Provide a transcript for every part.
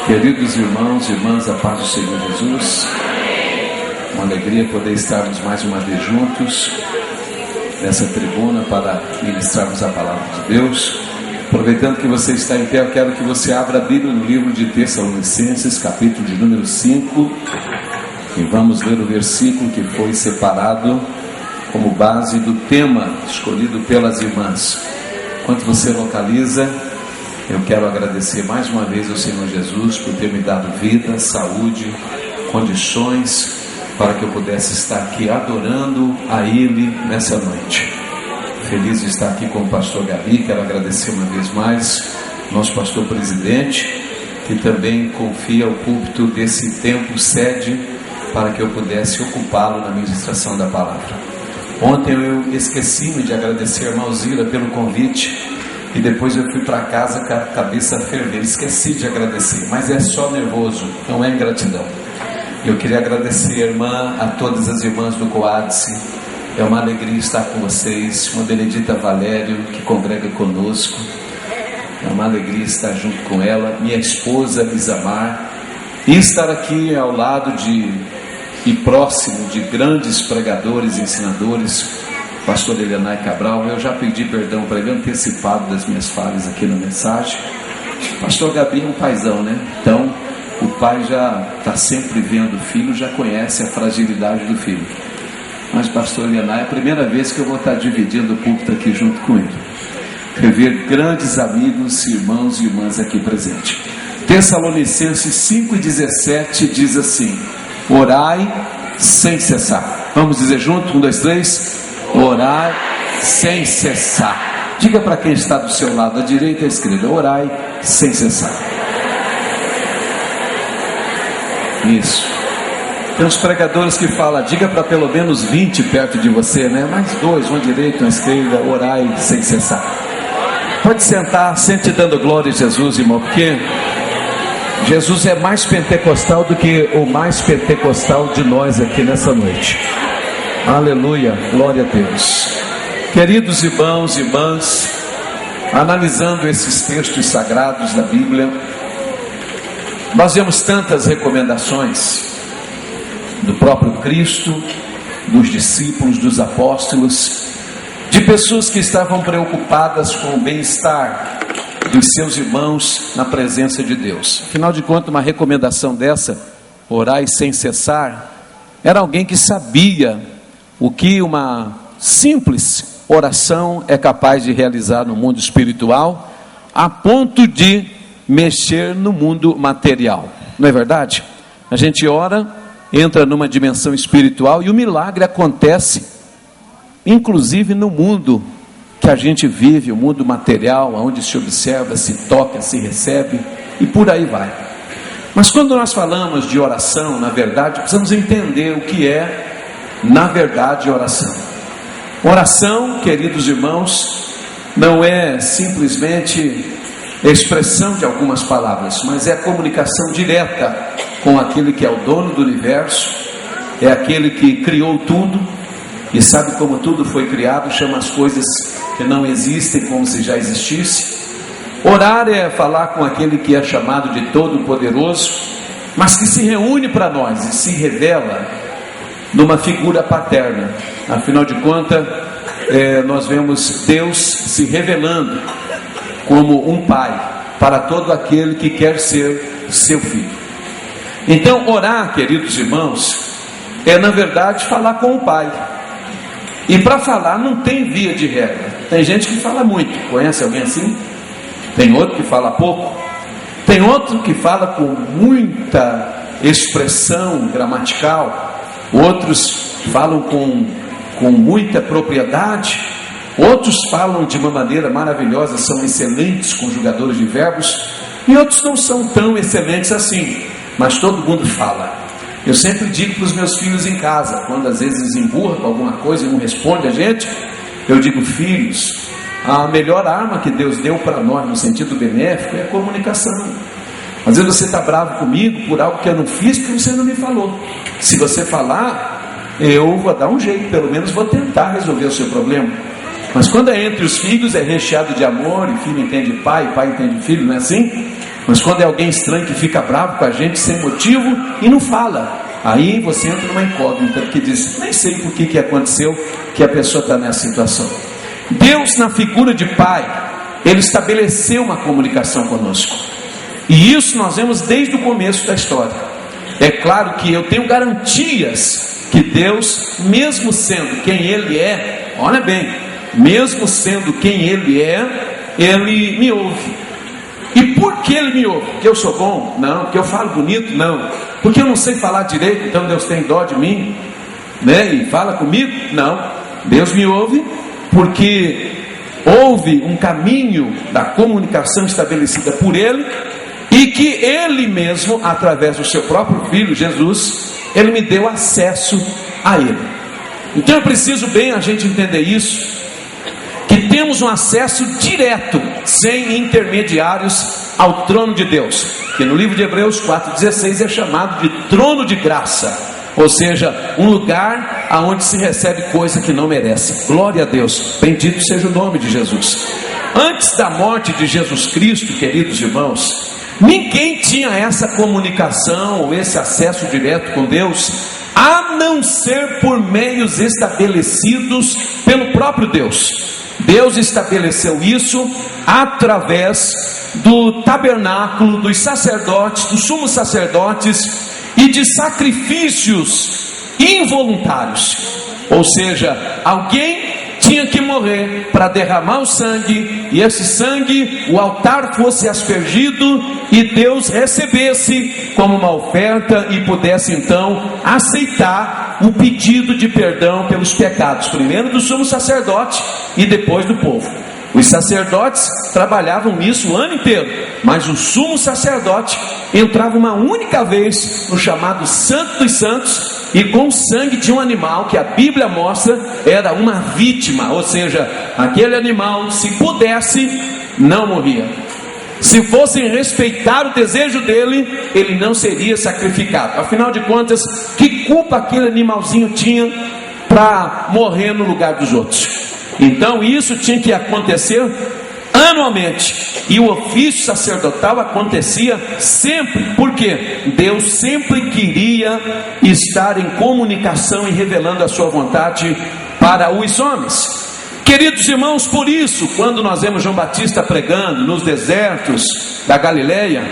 Queridos irmãos e irmãs, a paz do Senhor Jesus. Uma alegria poder estarmos mais uma vez juntos nessa tribuna para ministrarmos a palavra de Deus. Aproveitando que você está em pé, eu quero que você abra a Bíblia no livro de Tessalonicenses, capítulo de número 5, e vamos ler o versículo que foi separado como base do tema escolhido pelas irmãs. Enquanto você localiza, eu quero agradecer mais uma vez ao Senhor Jesus por ter me dado vida, saúde, condições para que eu pudesse estar aqui adorando a Ele nessa noite. Feliz de estar aqui com o pastor Gabi. Quero agradecer uma vez mais nosso pastor presidente, que também confia o púlpito desse templo sede para que eu pudesse ocupá-lo na ministração da palavra. Ontem eu esqueci-me de agradecer a irmã Zira pelo convite, e depois eu fui para casa com a cabeça fervendo. Esqueci de agradecer, mas é só nervoso, não é ingratidão. Eu queria agradecer, irmã, a todas as irmãs do Coadice. É uma alegria estar com vocês. Uma Benedita Valério, que congrega conosco. É uma alegria estar junto com ela. Minha esposa Isamar. E estar aqui ao lado e próximo de grandes pregadores e ensinadores. Pastor Elianai Cabral. Eu já pedi perdão para ele antecipado das minhas falhas aqui na mensagem. Pastor Gabi é um paizão, né? Então o pai já está sempre vendo o filho, já conhece a fragilidade do filho. Mas pastor Elianai, é a primeira vez que eu vou estar dividindo o púlpito aqui junto com ele. Rever grandes amigos, irmãos e irmãs aqui presentes. Tessalonicenses 5,17 diz assim: orai sem cessar. Vamos dizer junto? 1, 2, 3. Orai sem cessar. Diga para quem está do seu lado, à direita e à esquerda: orai sem cessar. Isso. Tem uns pregadores que falam: diga para pelo menos 20 perto de você, né? Mais 2, um à direita, um à esquerda. Orai sem cessar. Pode sentar, sente dando glória a Jesus, irmão, porque Jesus é mais pentecostal do que o mais pentecostal de nós aqui nessa noite. Aleluia, glória a Deus. Queridos irmãos e irmãs, analisando esses textos sagrados da Bíblia, nós vemos tantas recomendações do próprio Cristo, dos discípulos, dos apóstolos, de pessoas que estavam preocupadas com o bem-estar dos seus irmãos na presença de Deus. Afinal de contas, uma recomendação dessa, orai sem cessar, era alguém que sabia o que uma simples oração é capaz de realizar no mundo espiritual, a ponto de mexer no mundo material. Não é verdade? A gente ora, entra numa dimensão espiritual e o milagre acontece, inclusive no mundo que a gente vive, o mundo material, onde se observa, se toca, se recebe e por aí vai. Mas quando nós falamos de oração, na verdade, precisamos entender o que é, na verdade, oração. Oração, queridos irmãos, não é simplesmente expressão de algumas palavras, mas é a comunicação direta com aquele que é o dono do universo, é aquele que criou tudo e sabe como tudo foi criado, chama as coisas que não existem como se já existisse. Orar é falar com aquele que é chamado de Todo-Poderoso, mas que se reúne para nós e se revela numa figura paterna. Afinal de contas, nós vemos Deus se revelando como um pai para todo aquele que quer ser seu filho. Então, orar, queridos irmãos, é na verdade falar com o pai. E para falar não tem via de regra. Tem gente que fala muito. Conhece alguém assim? Tem outro que fala pouco. Tem outro que fala com muita expressão gramatical. Outros falam com muita propriedade. Outros falam de uma maneira maravilhosa, são excelentes conjugadores de verbos. E outros não são tão excelentes assim, mas todo mundo fala. Eu sempre digo para os meus filhos em casa, quando às vezes eles emburram com alguma coisa e não respondem a gente, eu digo: filhos, a melhor arma que Deus deu para nós no sentido benéfico é a comunicação. Às vezes você está bravo comigo por algo que eu não fiz porque você não me falou. Se você falar, eu vou dar um jeito, pelo menos vou tentar resolver o seu problema. Mas quando é entre os filhos, é recheado de amor, e filho entende pai, pai entende filho, não é assim? Mas quando é alguém estranho que fica bravo com a gente sem motivo e não fala, aí você entra numa incógnita que diz: nem sei por que aconteceu que a pessoa está nessa situação. Deus, na figura de Pai, Ele estabeleceu uma comunicação conosco, e isso nós vemos desde o começo da história. É claro que eu tenho garantias que Deus, mesmo sendo quem Ele é, olha bem, mesmo sendo quem Ele é, Ele me ouve. E por que Ele me ouve? Porque eu sou bom? Não. Porque eu falo bonito? Não. Porque eu não sei falar direito, então Deus tem dó de mim, né? E fala comigo? Não. Deus me ouve porque houve um caminho da comunicação estabelecida por Ele, e que Ele mesmo, através do seu próprio Filho Jesus, Ele me deu acesso a Ele. Então é preciso bem a gente entender isso, que temos um acesso direto, sem intermediários, ao trono de Deus, que no livro de Hebreus 4,16 é chamado de trono de graça, ou seja, um lugar aonde se recebe coisa que não merece. Glória a Deus, bendito seja o nome de Jesus. Antes da morte de Jesus Cristo, queridos irmãos, ninguém tinha essa comunicação ou esse acesso direto com Deus, a não ser por meios estabelecidos pelo próprio Deus. Deus estabeleceu isso através do tabernáculo, dos sacerdotes, dos sumos sacerdotes e de sacrifícios involuntários. Ou seja, alguém tinha que morrer para derramar o sangue, e esse sangue, o altar fosse aspergido e Deus recebesse como uma oferta e pudesse então aceitar o pedido de perdão pelos pecados, primeiro do sumo sacerdote e depois do povo. Os sacerdotes trabalhavam nisso o ano inteiro, mas o sumo sacerdote entrava uma única vez no chamado Santo dos Santos, e com o sangue de um animal que a Bíblia mostra era uma vítima, ou seja, aquele animal, se pudesse, não morria. Se fossem respeitar o desejo dele, ele não seria sacrificado. Afinal de contas, que culpa aquele animalzinho tinha para morrer no lugar dos outros? Então isso tinha que acontecer anualmente, e o ofício sacerdotal acontecia sempre, porque Deus sempre queria estar em comunicação e revelando a sua vontade para os homens. Queridos irmãos, por isso, quando nós vemos João Batista pregando nos desertos da Galileia,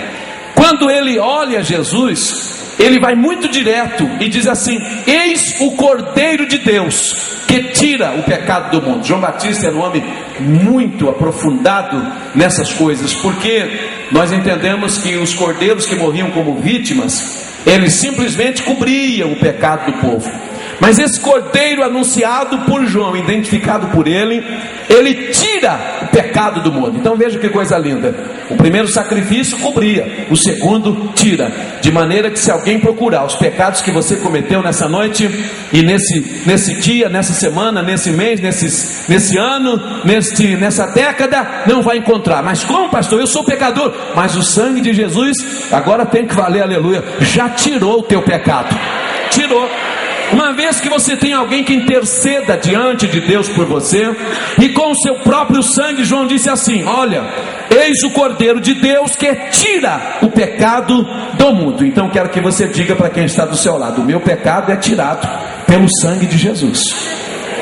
quando ele olha Jesus, ele vai muito direto e diz assim: eis o Cordeiro de Deus que tira o pecado do mundo. João Batista era um homem muito aprofundado nessas coisas, porque nós entendemos que os cordeiros que morriam como vítimas, eles simplesmente cobriam o pecado do povo. Mas esse cordeiro anunciado por João, identificado por ele, ele tira o pecado do mundo. Então veja que coisa linda. O primeiro sacrifício cobria, o segundo tira. De maneira que se alguém procurar os pecados que você cometeu nessa noite, e nesse dia, nessa semana, nesse mês, nesse ano, nessa década, não vai encontrar. Mas como, pastor? Eu sou pecador. Mas o sangue de Jesus agora tem que valer, aleluia, já tirou o teu pecado. Tirou. Uma vez que você tem alguém que interceda diante de Deus por você, e com o seu próprio sangue, João disse assim: olha, eis o Cordeiro de Deus que tira o pecado do mundo. Então quero que você diga para quem está do seu lado: o meu pecado é tirado pelo sangue de Jesus.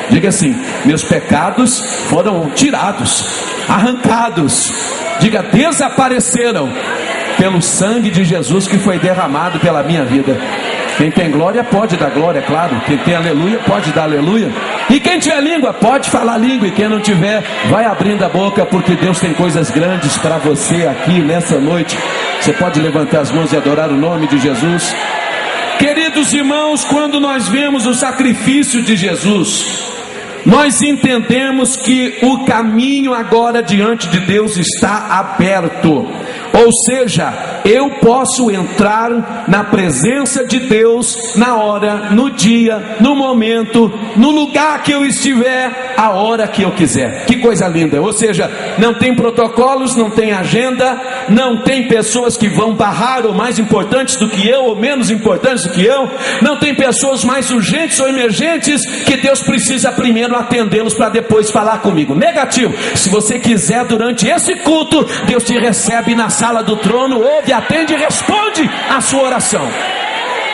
Diga assim: meus pecados foram tirados, arrancados, diga, desapareceram pelo sangue de Jesus que foi derramado pela minha vida. Quem tem glória pode dar glória, é claro. Quem tem aleluia pode dar aleluia. E quem tiver língua pode falar língua. E quem não tiver, vai abrindo a boca, porque Deus tem coisas grandes para você aqui nessa noite. Você pode levantar as mãos e adorar o nome de Jesus. Queridos irmãos, quando nós vemos o sacrifício de Jesus, nós entendemos que o caminho agora diante de Deus está aberto. Ou seja, eu posso entrar na presença de Deus na hora, no dia, no momento, no lugar que eu estiver, a hora que eu quiser. Que coisa linda! Ou seja, não tem protocolos, não tem agenda, não tem pessoas que vão barrar ou mais importantes do que eu, ou menos importantes do que eu, não tem pessoas mais urgentes ou emergentes que Deus precisa primeiro atendê-los para depois falar comigo. Negativo. Se você quiser, durante esse culto, Deus te recebe na sala sala do trono, ouve, atende e responde a sua oração.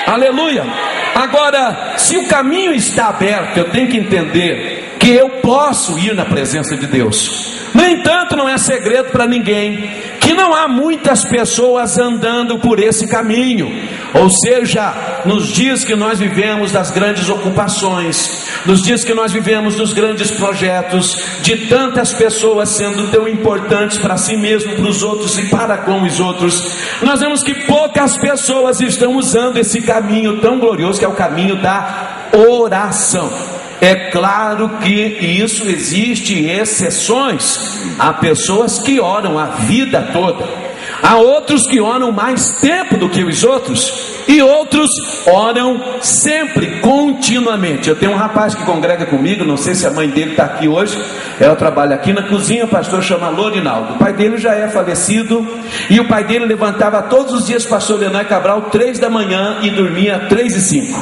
Aleluia. Agora, se o caminho está aberto, eu tenho que entender que eu posso ir na presença de Deus. No entanto, não é segredo para ninguém que não há muitas pessoas andando por esse caminho. Ou seja, nos dias que nós vivemos das grandes ocupações, nos dias que nós vivemos dos grandes projetos, de tantas pessoas sendo tão importantes para si mesmo, para os outros e para com os outros, nós vemos que poucas pessoas estão usando esse caminho tão glorioso que é o caminho da oração. É claro que isso existe exceções. Há pessoas que oram a vida toda, há outros que oram mais tempo do que os outros, e outros oram sempre, continuamente. Eu tenho um rapaz que congrega comigo, não sei se a mãe dele está aqui hoje. Ela trabalha aqui na cozinha, o pastor chama Lorinaldo. O pai dele já é falecido, e o pai dele levantava todos os dias, pastor Leonel Cabral, 3 da manhã e dormia 3:05.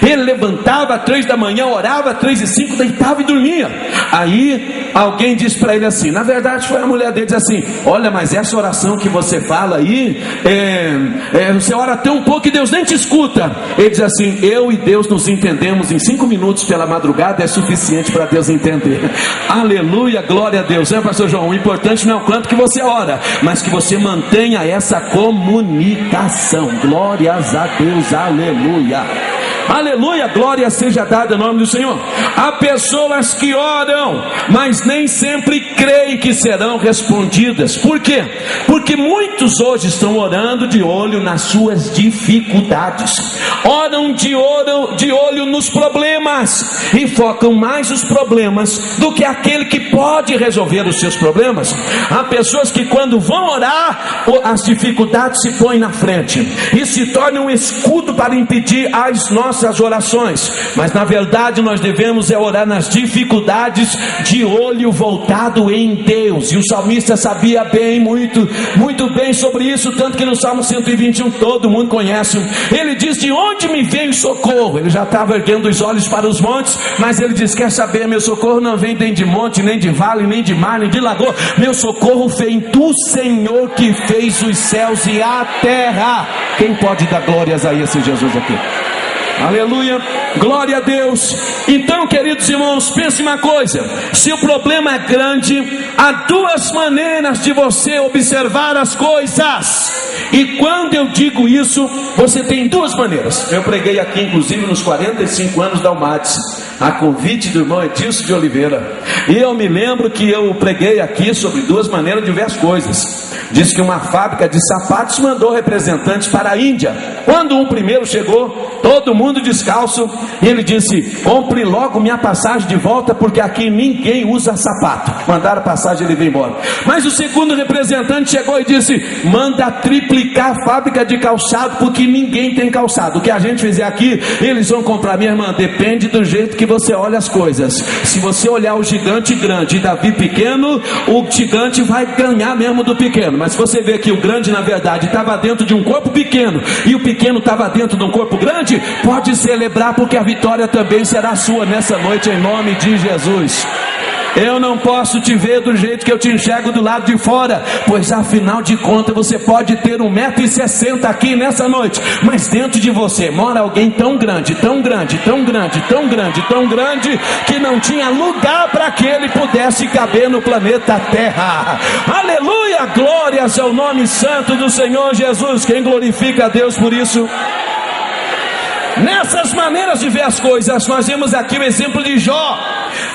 Ele levantava 3 da manhã, orava 3:05, deitava e dormia. Aí alguém disse para ele assim, na verdade foi a mulher dele, diz assim: olha, mas essa oração que você fala aí, você ora até um pouco e Deus nem te escuta. Ele diz assim: eu e Deus nos entendemos em 5 minutos pela madrugada, é suficiente para Deus entender. Aleluia, glória a Deus. Pastor João, o importante não é o quanto que você ora, mas que você mantenha essa comunicação. Glórias a Deus, aleluia. Aleluia, glória seja dada em nome do Senhor. Há pessoas que oram, mas nem sempre creem que serão respondidas. Por quê? Porque muitos hoje estão orando de olho nas suas dificuldades, oram de olho nos problemas, e focam mais os problemas do que aquele que pode resolver os seus problemas. Há pessoas que quando vão orar, as dificuldades se põem na frente e se tornam um escudo para impedir as nossas orações, mas na verdade nós devemos orar nas dificuldades de olho voltado em Deus. E o salmista sabia bem, muito bem sobre isso, tanto que no Salmo 121 todo mundo conhece. Ele diz: de onde me vem o socorro? Ele já estava erguendo os olhos para os montes, mas ele diz: quer saber, meu socorro não vem nem de monte, nem de vale, nem de mar, nem de lagoa. Meu socorro vem do Senhor que fez os céus e a terra. Quem pode dar glórias a esse Jesus aqui? Aleluia, glória a Deus. Então, queridos irmãos, pense uma coisa: se o problema é grande, há duas maneiras de você observar as coisas. E quando eu digo isso, você tem duas maneiras. Eu preguei aqui inclusive nos 45 anos da Almates, a convite do irmão Edilson de Oliveira, e eu me lembro que eu preguei aqui sobre duas maneiras de ver as coisas. Diz que uma fábrica de sapatos mandou representantes para a Índia. Quando um primeiro chegou, todo mundo descalço, e ele disse: compre logo minha passagem de volta, porque aqui ninguém usa sapato. Mandaram a passagem e ele veio embora. Mas o segundo representante chegou e disse: manda triplicar a fábrica de calçado, porque ninguém tem calçado. O que a gente fizer aqui, eles vão comprar. Minha irmã, depende do jeito que você olha as coisas. Se você olhar o gigante grande e Davi pequeno, o gigante vai ganhar mesmo do pequeno. Mas se você vê que o grande na verdade estava dentro de um corpo pequeno e o pequeno estava dentro de um corpo grande, pode celebrar, porque a vitória também será sua nessa noite, em nome de Jesus. Eu não posso te ver do jeito que eu te enxergo do lado de fora, pois afinal de contas você pode ter 1,60 m aqui nessa noite, mas dentro de você mora alguém tão grande, tão grande, tão grande, tão grande, tão grande, que não tinha lugar para que ele pudesse caber no planeta Terra. Aleluia, glórias ao nome santo do Senhor Jesus. Quem glorifica a Deus por isso? Nessas maneiras de ver as coisas, nós vemos aqui o exemplo de Jó.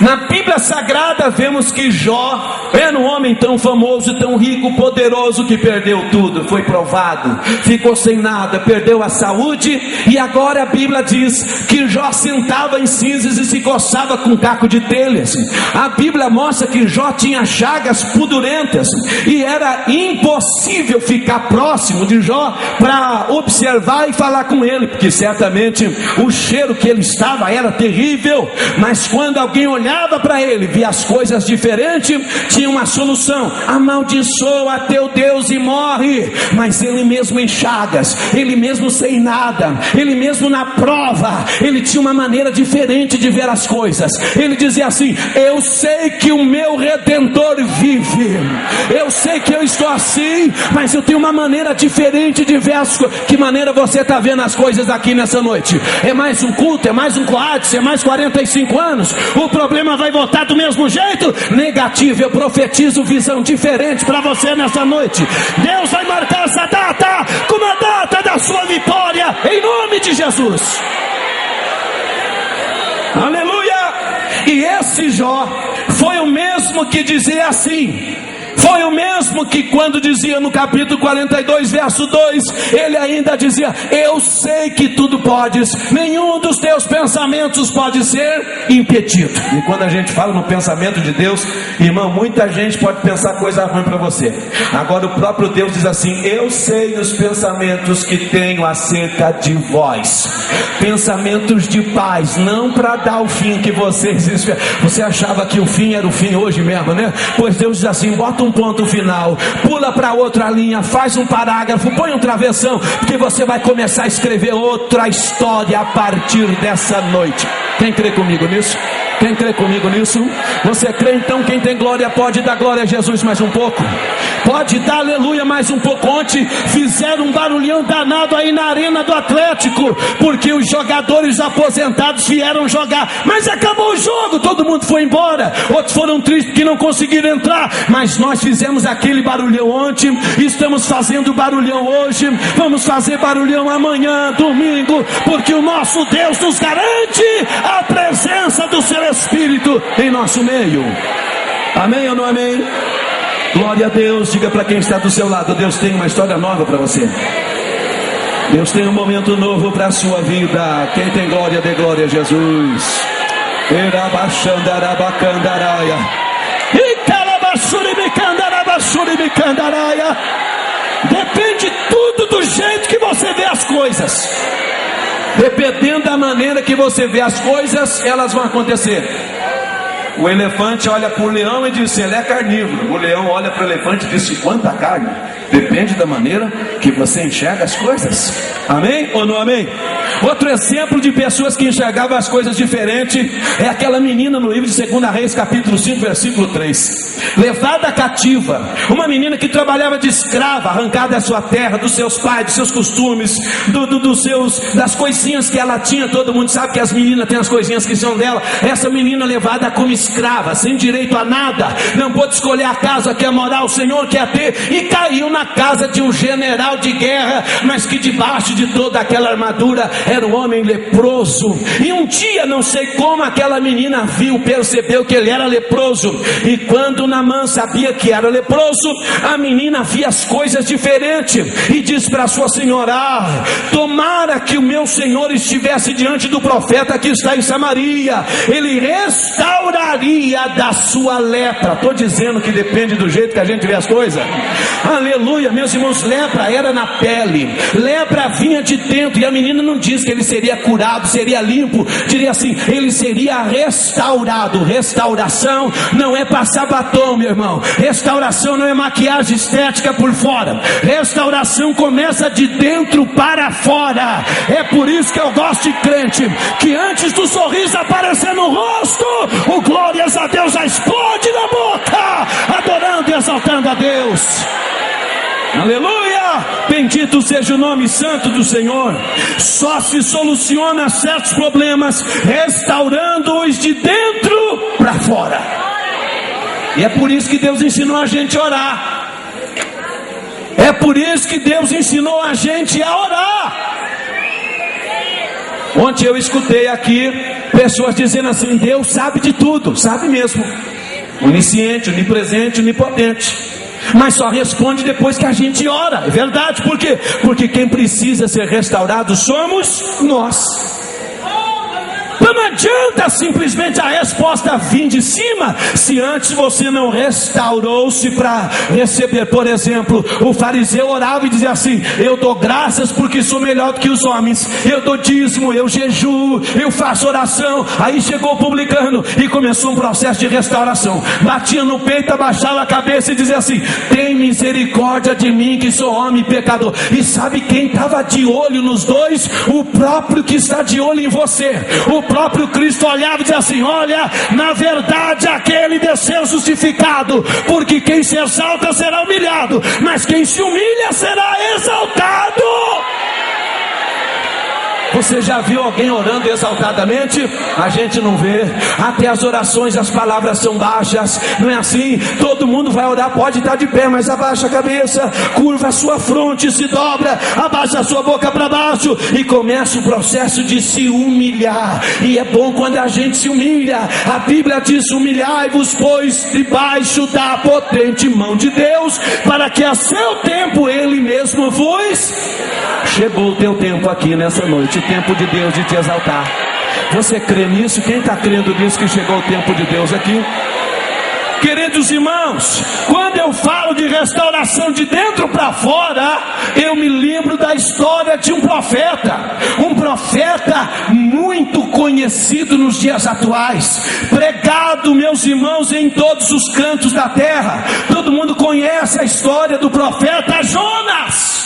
Na Bíblia Sagrada vemos que Jó era um homem tão famoso, tão rico, poderoso, que perdeu tudo, foi provado, ficou sem nada, perdeu a saúde, e agora a Bíblia diz que Jó sentava em cinzas e se coçava com um caco de telhas. A Bíblia mostra que Jó tinha chagas pudurentas, e era impossível ficar próximo de Jó para observar e falar com ele, porque certamente realmente o cheiro que ele estava era terrível, mas quando alguém olhava para ele, via as coisas diferentes, tinha uma solução: amaldiçoa teu Deus e morre. Mas ele mesmo em chagas, ele mesmo sem nada, ele mesmo na prova, ele tinha uma maneira diferente de ver as coisas. Ele dizia assim: eu sei que o meu Redentor vive, eu sei que eu estou assim, mas eu tenho uma maneira diferente de ver as coisas. Que maneira você está vendo as coisas aqui nessa noite? É mais um culto? É mais um coate? É mais 45 anos? O problema vai voltar do mesmo jeito? Negativo. Eu profetizo visão diferente para você nessa noite. Deus vai marcar essa data como a data da sua vitória, em nome de Jesus. Aleluia! E esse Jó foi o mesmo que dizia assim. Foi o mesmo que quando dizia no capítulo 42, verso 2, ele ainda dizia: eu sei que tudo podes, nenhum dos teus pensamentos pode ser impedido. E quando a gente fala no pensamento de Deus, irmão, muita gente pode pensar coisa ruim para você. Agora o próprio Deus diz assim: eu sei os pensamentos que tenho acerca de vós, pensamentos de paz, não para dar o fim que vocês esperam. Você achava que o fim era o fim hoje mesmo, né? Pois Deus diz assim: bota um ponto final, pula para outra linha, faz um parágrafo, põe um travessão, porque você vai começar a escrever outra história a partir dessa noite. Quem crê comigo nisso? Quem crê comigo nisso? Você crê? Então quem tem glória pode dar glória a Jesus mais um pouco, pode dar aleluia mais um pouco. Ontem fizeram um barulhão danado aí na arena do Atlético, porque os jogadores aposentados vieram jogar, mas acabou o jogo, todo mundo foi embora. Outros foram tristes porque não conseguiram entrar, mas nós fizemos aquele barulhão ontem, estamos fazendo barulhão hoje, vamos fazer barulhão amanhã, domingo, porque o nosso Deus nos garante a presença do seu Espírito em nosso meio. Amém ou não amém? Glória a Deus. Diga para quem está do seu lado: Deus tem uma história nova para você. Deus tem um momento novo para a sua vida. Quem tem glória, dê glória a Jesus. Depende tudo do jeito que você vê as coisas. Dependendo da maneira que você vê as coisas, elas vão acontecer. O elefante olha para o leão e diz: ele é carnívoro. O leão olha para o elefante e diz: quanta carne. Depende da maneira que você enxerga as coisas. Amém ou não amém? Outro exemplo de pessoas que enxergavam as coisas diferentes é aquela menina no livro de 2 Reis, capítulo 5, versículo 3. Levada cativa, uma menina que trabalhava de escrava, arrancada da sua terra, dos seus pais, dos seus costumes, das coisinhas que ela tinha. Todo mundo sabe que as meninas têm as coisinhas que são dela. Essa menina levada como escrava, sem direito a nada, não pôde escolher a casa que ia morar, o Senhor quer ter, e caiu na casa de um general de guerra, mas que debaixo de toda aquela armadura era um homem leproso. E um dia, não sei como, aquela menina percebeu que ele era leproso, e quando Naamã sabia que era leproso, a menina via as coisas diferentes e diz para sua senhora: tomara que o meu senhor estivesse diante do profeta que está em Samaria, ele restauraria da sua lepra. Estou dizendo que depende do jeito que a gente vê as coisas. Aleluia, meus irmãos. Lepra era na pele, lepra vinha de dentro, e a menina não diz que ele seria curado, seria limpo, diria assim: ele seria restaurado. Restauração não é passar batom, meu irmão. Restauração não é maquiagem estética por fora. Restauração começa de dentro para fora. É por isso que eu gosto de crente que antes do sorriso aparecer no rosto, o glórias a Deus já explode na boca, adorando e exaltando a Deus. Aleluia! Bendito seja o nome santo do Senhor. Só se soluciona certos problemas restaurando-os de dentro para fora. E é por isso que Deus ensinou a gente a orar. É por isso que Deus ensinou a gente a orar. Ontem eu escutei aqui pessoas dizendo assim: Deus sabe de tudo. Sabe mesmo. Onisciente, onipresente, onipotente. Mas só responde depois que a gente ora. É verdade, por quê? Porque quem precisa ser restaurado somos nós. Então não adianta simplesmente a resposta vir de cima, se antes você não restaurou-se para receber. Por exemplo, o fariseu orava e dizia assim: eu dou graças porque sou melhor do que os homens, eu dou dízimo, eu jejuo, eu faço oração. Aí chegou o publicano e começou um processo de restauração, batia no peito, abaixava a cabeça e dizia assim: tem misericórdia de mim que sou homem pecador. E sabe quem estava de olho nos dois? O próprio que está de olho em você. O próprio Cristo olhava e dizia assim: olha, na verdade aquele desceu justificado, porque quem se exalta será humilhado, mas quem se humilha será exaltado. Você já viu alguém orando exaltadamente? A gente não vê. Até as orações, as palavras são baixas. Não é assim? Todo mundo vai orar, pode estar de pé, mas abaixa a cabeça, curva a sua fronte, se dobra, abaixa a sua boca para baixo e começa o processo de se humilhar. E é bom quando a gente se humilha. A Bíblia diz: humilhai-vos, pois, debaixo da potente mão de Deus, para que a seu tempo Ele mesmo vos... Chegou o teu tempo aqui nessa noite, o tempo de Deus de te exaltar. Você crê nisso? Quem está crendo nisso, que chegou o tempo de Deus aqui? Queridos irmãos, quando eu falo de restauração de dentro para fora, eu me lembro da história de um profeta muito conhecido nos dias atuais, pregado, meus irmãos, em todos os cantos da terra. Todo mundo conhece a história do profeta Jonas.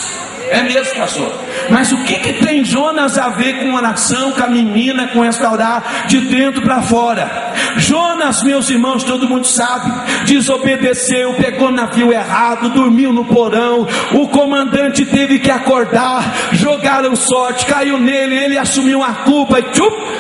É mesmo, pastor? Mas o que tem Jonas a ver com oração, com a menina, com restaurar de dentro para fora? Jonas, meus irmãos, todo mundo sabe, desobedeceu, pegou navio errado, dormiu no porão, o comandante teve que acordar, jogaram sorte, caiu nele, ele assumiu a culpa e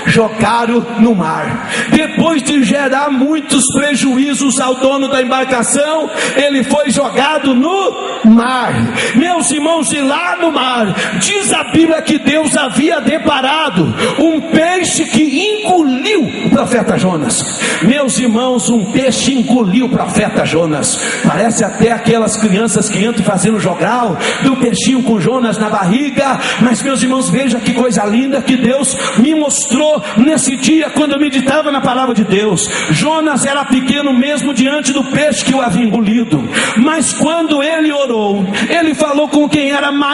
jogaram no mar. Depois de gerar muitos prejuízos ao dono da embarcação, ele foi jogado no mar. Meus irmãos, e lá no mar, diz a Bíblia que Deus havia deparado um peixe que engoliu o profeta Jonas. Meus irmãos, um peixe engoliu o profeta Jonas. Parece até aquelas crianças que entram fazendo jogral, do peixinho com Jonas na barriga. Mas, meus irmãos, veja que coisa linda que Deus me mostrou nesse dia, quando eu meditava na palavra de Deus. Jonas era pequeno mesmo diante do peixe que o havia engolido, mas quando ele orou, ele falou com quem era maior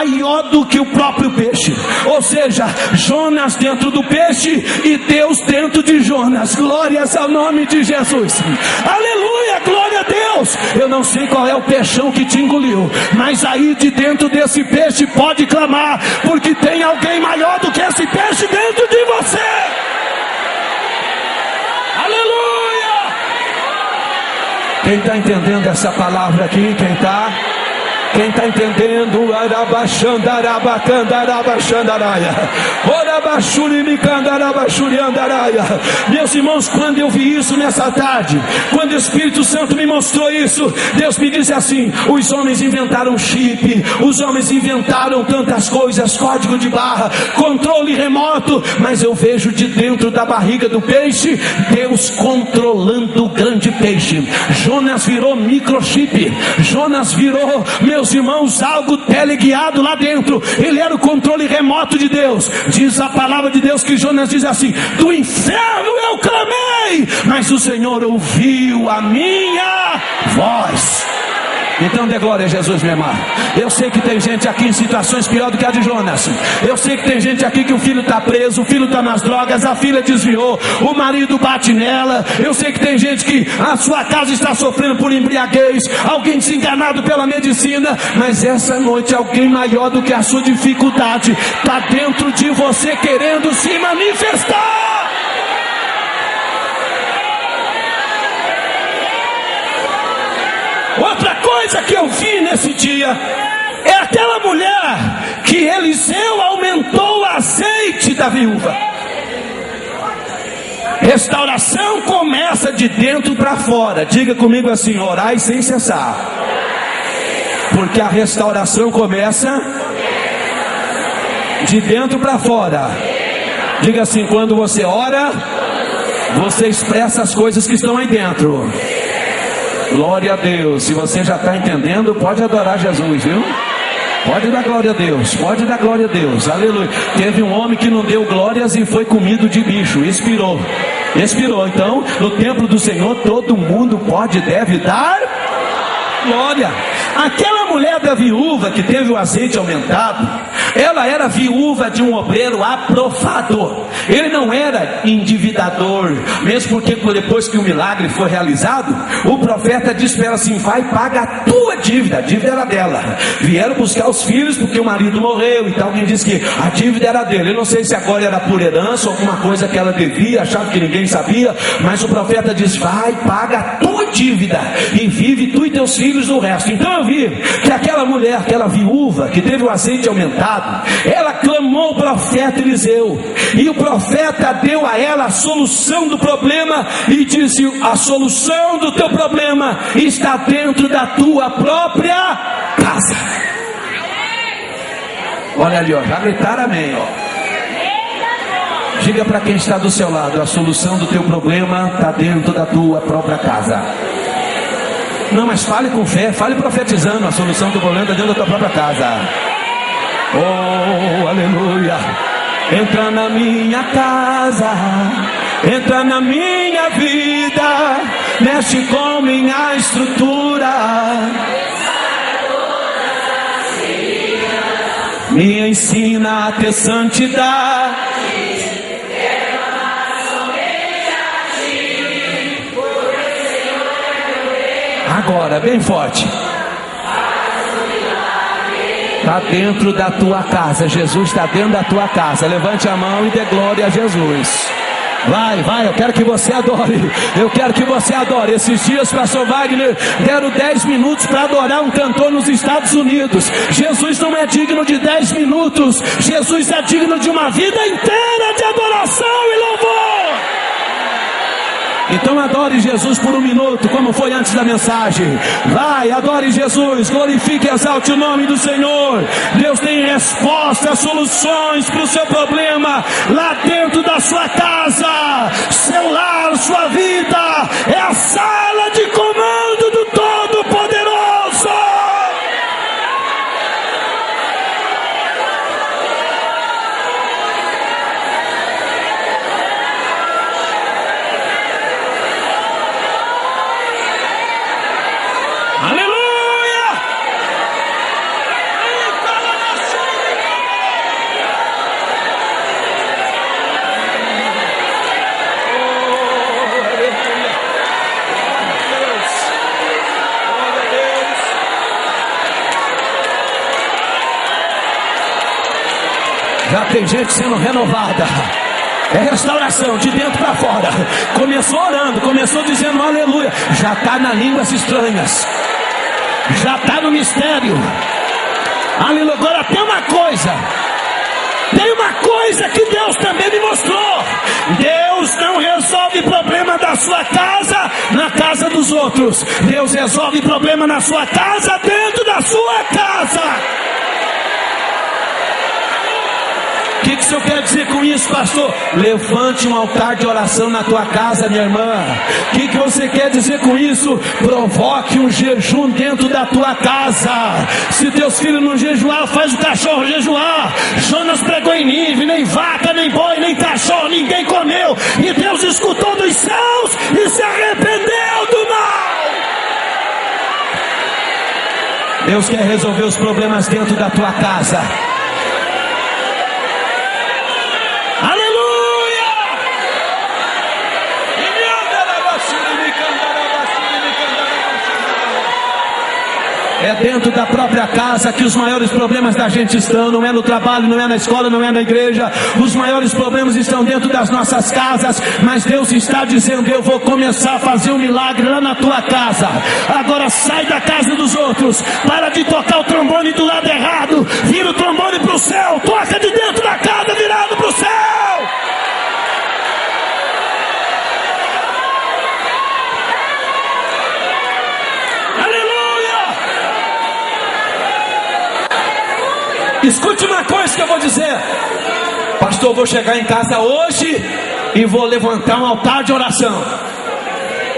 do que o próprio peixe. Ou seja, Jonas dentro do peixe e Deus dentro de Jonas. Glórias ao nome de Jesus. Aleluia, glória a Deus. Eu não sei qual é o peixão que te engoliu, mas aí de dentro desse peixe pode clamar, porque tem alguém maior do que esse peixe dentro de você. Aleluia. Quem está entendendo essa palavra aqui? Quem está entendendo? Meus irmãos, quando eu vi isso nessa tarde, quando o Espírito Santo me mostrou isso, Deus me disse assim: os homens inventaram chip, os homens inventaram tantas coisas, código de barra, controle remoto, mas eu vejo de dentro da barriga do peixe, Deus controlando o grande peixe. Jonas virou microchip, Jonas virou, meus irmãos, algo teleguiado lá dentro. Ele era o controle remoto de Deus. Diz a palavra de Deus que Jonas diz assim: do inferno eu clamei, mas o Senhor ouviu a minha voz. Então dê glória a Jesus, meu irmão. Eu sei que tem gente aqui em situações pior do que a de Jonas. Eu sei que tem gente aqui que o filho está preso, o filho está nas drogas, a filha desviou, o marido bate nela. Eu sei que tem gente que a sua casa está sofrendo por embriaguez, alguém desenganado pela medicina. Mas essa noite alguém maior do que a sua dificuldade está dentro de você, querendo se manifestar. Outra coisa que eu vi nesse dia é aquela mulher que Eliseu aumentou o azeite da viúva. Restauração começa de dentro para fora. Diga comigo assim: orai sem cessar, porque a restauração começa de dentro para fora. Diga assim: quando você ora, você expressa as coisas que estão aí dentro. Glória a Deus. Se você já está entendendo, pode adorar Jesus, viu? Pode dar glória a Deus, pode dar glória a Deus, aleluia. Teve um homem que não deu glórias e foi comido de bicho, expirou. Então, no templo do Senhor, todo mundo pode e deve dar glória. Aquela mulher da viúva que teve o azeite aumentado, ela era viúva de um obreiro aprofador. Ele não era endividador, mesmo porque depois que o milagre foi realizado, o profeta disse para ela assim: vai, paga a tua dívida. A dívida era dela. Vieram buscar os filhos porque o marido morreu e tal. Alguém disse que a dívida era dele. Eu não sei se agora era por herança ou alguma coisa que ela devia, achava que ninguém sabia, mas o profeta diz: vai, paga a tua dívida e vive tu e teus filhos no resto. Então eu vi que aquela mulher, aquela viúva que teve o azeite aumentado, ela clamou ao profeta Eliseu, e o profeta deu a ela a solução do problema e disse: a solução do teu problema está dentro da tua própria casa. Olha ali, ó, já gritaram amém, ó. Diga para quem está do seu lado: a solução do teu problema está dentro da tua própria casa. Não, mas fale com fé, fale profetizando: a solução do problema está dentro da tua própria casa. Oh, aleluia. Entra na minha casa, entra na minha vida, mexe com minha estrutura, me ensina a ter santidade. Agora, bem forte. Está dentro da tua casa. Jesus está dentro da tua casa. Levante a mão e dê glória a Jesus. Vai, eu quero que você adore. Eu quero que você adore. Esses dias, pastor Wagner, deram 10 minutos para adorar um cantor nos Estados Unidos. Jesus não é digno de 10 minutos. Jesus é digno de uma vida inteira de adoração e louvor. Então adore Jesus por um minuto, como foi antes da mensagem. Vai, adore Jesus, glorifique e exalte o nome do Senhor. Deus tem respostas, soluções para o seu problema lá dentro da sua casa. Seu lar, sua vida é a sala de comando do Todo-Poderoso. Já tem gente sendo renovada. É restauração de dentro para fora. Começou orando, começou dizendo aleluia. Já está nas línguas estranhas. Já está no mistério. Aleluia. Agora tem uma coisa que Deus também me mostrou. Deus não resolve problema da sua casa na casa dos outros. Deus resolve problema na sua casa dentro da sua casa. O que o senhor quer dizer com isso, pastor? Levante um altar de oração na tua casa, minha irmã. O que você quer dizer com isso? Provoque um jejum dentro da tua casa. Se teus filhos não jejuar, faz o cachorro jejuar. Jonas pregou em Nínive: nem vaca, nem boi, nem cachorro, ninguém comeu. E Deus escutou dos céus e se arrependeu do mal. Deus quer resolver os problemas dentro da tua casa. É dentro da própria casa que os maiores problemas da gente estão. Não é no trabalho, não é na escola, não é na igreja. Os maiores problemas estão dentro das nossas casas. Mas Deus está dizendo: eu vou começar a fazer um milagre lá na tua casa. Agora sai da casa dos outros. Para de tocar o trombone do lado errado. Vira o trombone para o céu. Toca de dentro da casa virado para o céu. Escute uma coisa que eu vou dizer. Pastor, vou chegar em casa hoje e vou levantar um altar de oração.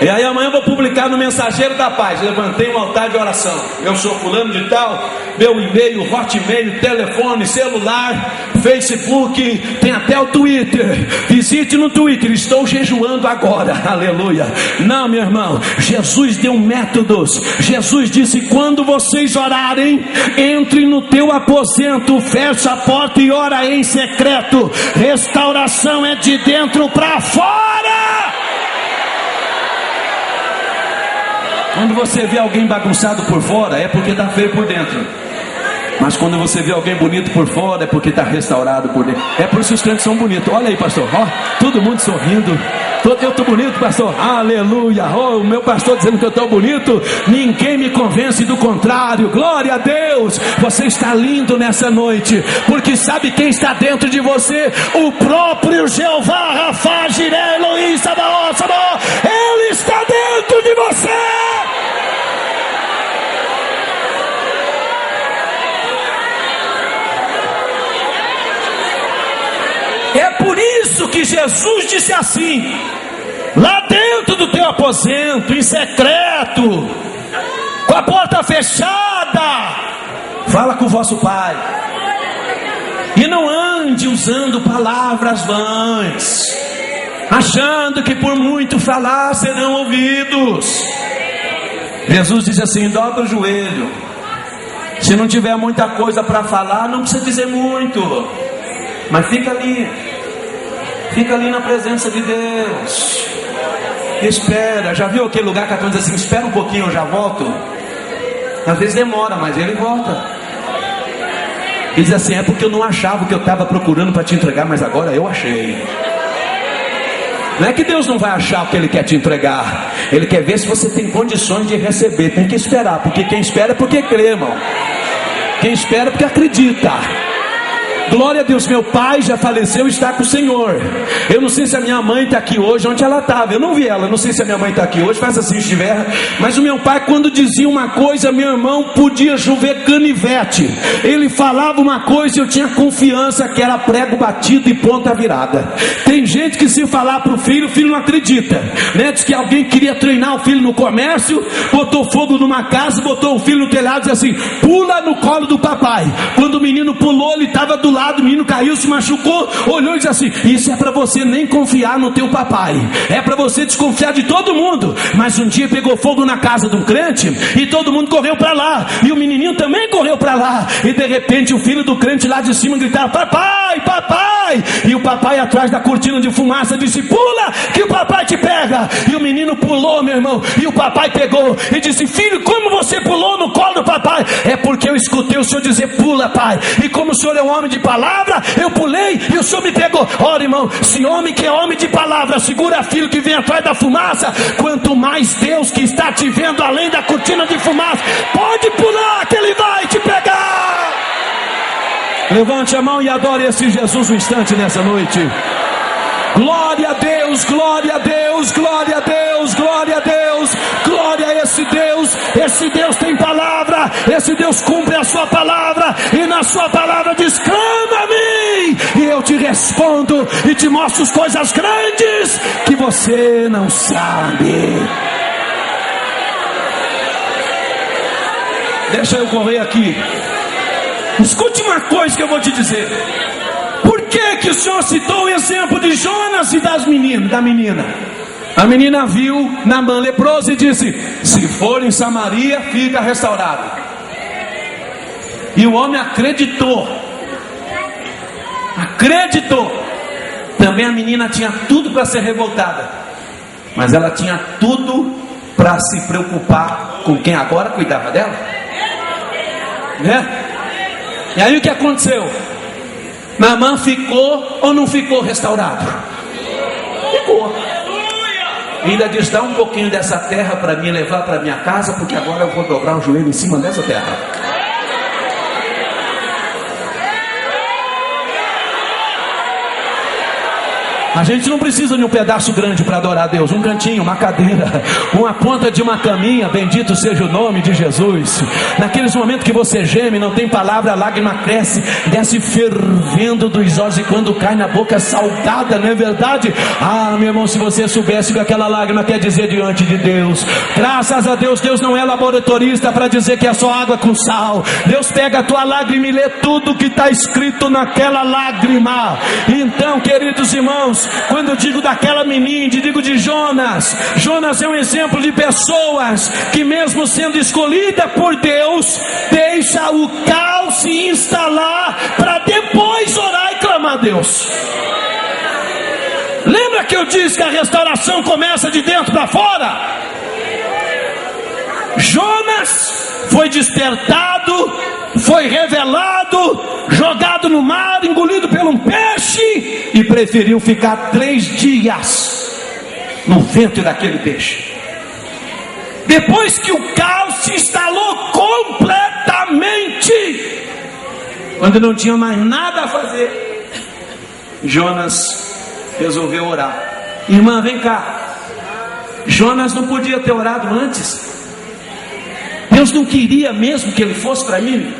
E aí amanhã eu vou publicar no Mensageiro da Paz. Levantei um altar de oração. Eu sou fulano de tal. Meu e-mail, hotmail, telefone, celular, Facebook, tem até o Twitter. Visite no Twitter. Estou jejuando agora. Aleluia. Não, meu irmão. Jesus deu métodos. Jesus disse: quando vocês orarem, entre no teu aposento, feche a porta e ora em secreto. Restauração é de dentro para fora. Quando você vê alguém bagunçado por fora, é porque está feio por dentro. Mas quando você vê alguém bonito por fora, é porque está restaurado por dentro. É por isso que os crentes são bonitos. Olha aí, pastor, ó, todo mundo sorrindo. Eu estou bonito, pastor? Aleluia. Oh, o meu pastor dizendo que eu estou bonito. Ninguém me convence do contrário. Glória a Deus. Você está lindo nessa noite, porque sabe quem está dentro de você? O próprio Jeová Rafa, Jireh, Elohim, Sabaoth, Sabaoth. Ele está dentro de você. É por isso que Jesus disse assim: lá dentro do teu aposento, em secreto, com a porta fechada, fala com o vosso Pai. E não ande usando palavras vãs, achando que por muito falar serão ouvidos. Jesus disse assim: dobra o joelho. Se não tiver muita coisa para falar, não precisa dizer muito, mas fica ali na presença de Deus. Espera. Já viu aquele lugar que a turma diz assim: espera um pouquinho, eu já volto? Às vezes demora, mas ele volta. E diz assim: é porque eu não achava o que eu estava procurando para te entregar, mas agora eu achei. Não é que Deus não vai achar o que Ele quer te entregar. Ele quer ver se você tem condições de receber. Tem que esperar, porque quem espera é porque crê, irmão. Quem espera é porque acredita. Glória a Deus. Meu pai já faleceu e está com o Senhor. Eu não sei se a minha mãe está aqui hoje, onde ela estava. Eu não vi ela, não sei se a minha mãe está aqui hoje. Faz assim, se estiver. Mas o meu pai, quando dizia uma coisa, meu irmão, podia chover canivete. Ele falava uma coisa e eu tinha confiança que era prego batido e ponta virada. Tem gente que, se falar para o filho não acredita, né? Diz que alguém queria treinar o filho no comércio, botou fogo numa casa, botou o filho no telhado e disse assim: pula no colo do papai. Quando o menino pulou, ele estava do lado, o menino caiu, se machucou, olhou e disse assim: isso é para você nem confiar no teu papai, é para você desconfiar de todo mundo. Mas um dia pegou fogo na casa de um crente e todo mundo correu para lá, e o menininho também correu para lá, e de repente o filho do crente lá de cima gritava: papai, papai. E o papai, atrás da cortina de fumaça, disse: pula que o papai te pega. E o menino pulou, meu irmão, e o papai pegou e disse: filho, como você pulou no colo do papai? É porque eu escutei o senhor dizer: pula, pai, e como o senhor é um homem de palavra, eu pulei e o senhor me pegou. Ora, irmão, se homem que é homem de palavra segura filho que vem atrás da fumaça, quanto mais Deus que está te vendo além da cortina de fumaça, pode pular que Ele vai te pegar. Levante a mão e adore esse Jesus um instante nessa noite. Glória a Deus, glória a Deus, glória a Deus, glória a Deus, glória a esse Deus. Esse Deus tem palavra, esse Deus cumpre a sua palavra, e na sua palavra diz: clama a mim e eu te respondo e te mostro as coisas grandes que você não sabe. Deixa eu correr aqui. Escute uma coisa que eu vou te dizer. Por que o Senhor citou o exemplo de Jonas e da menina? A menina viu Naamã leproso e disse: se for em Samaria, fica restaurado. E o homem acreditou. Também a menina tinha tudo para ser revoltada, mas ela tinha tudo para se preocupar com quem agora cuidava dela, né? E aí o que aconteceu? Naamã ficou ou não ficou restaurado? Ficou. E ainda diz: dá um pouquinho dessa terra para mim levar para minha casa, porque agora eu vou dobrar o joelho em cima dessa terra. A gente não precisa de um pedaço grande para adorar a Deus. Um cantinho, uma cadeira, uma ponta de uma caminha. Bendito seja o nome de Jesus. Naqueles momentos que você geme, não tem palavra, a lágrima cresce, desce fervendo dos olhos, e quando cai na boca salgada, não é verdade? Ah, meu irmão, se você soubesse o que aquela lágrima quer dizer diante de Deus. Graças a Deus, Deus não é laboratorista para dizer que é só água com sal. Deus pega a tua lágrima e lê tudo que está escrito naquela lágrima. Então, queridos irmãos, quando eu digo daquela menina, digo de Jonas. Jonas é um exemplo de pessoas que, mesmo sendo escolhida por Deus, deixa o caos se instalar para depois orar e clamar a Deus. Lembra que eu disse que a restauração começa de dentro para fora? Jonas foi despertado, foi revelado, jogado no mar, engolido por um peixe, e preferiu ficar 3 dias no ventre daquele peixe. Depois que o caos se instalou completamente, quando não tinha mais nada a fazer, Jonas resolveu orar. Irmã, vem cá. Jonas não podia ter orado antes? Deus não queria mesmo que ele fosse para Nínive?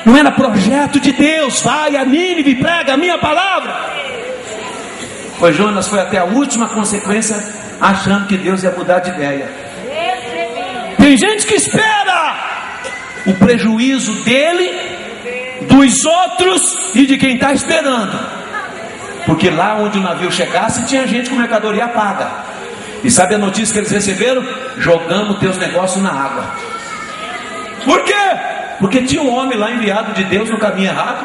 Não era projeto de Deus? Vai a Nínive e prega a minha palavra. Pois Jonas foi até a última consequência, achando que Deus ia mudar de ideia. Tem gente que espera o prejuízo dele, dos outros e de quem está esperando. Porque lá onde o navio chegasse, tinha gente com mercadoria paga. E sabe a notícia que eles receberam? Jogamos teus negócios na água. Por quê? Porque tinha um homem lá enviado de Deus no caminho errado.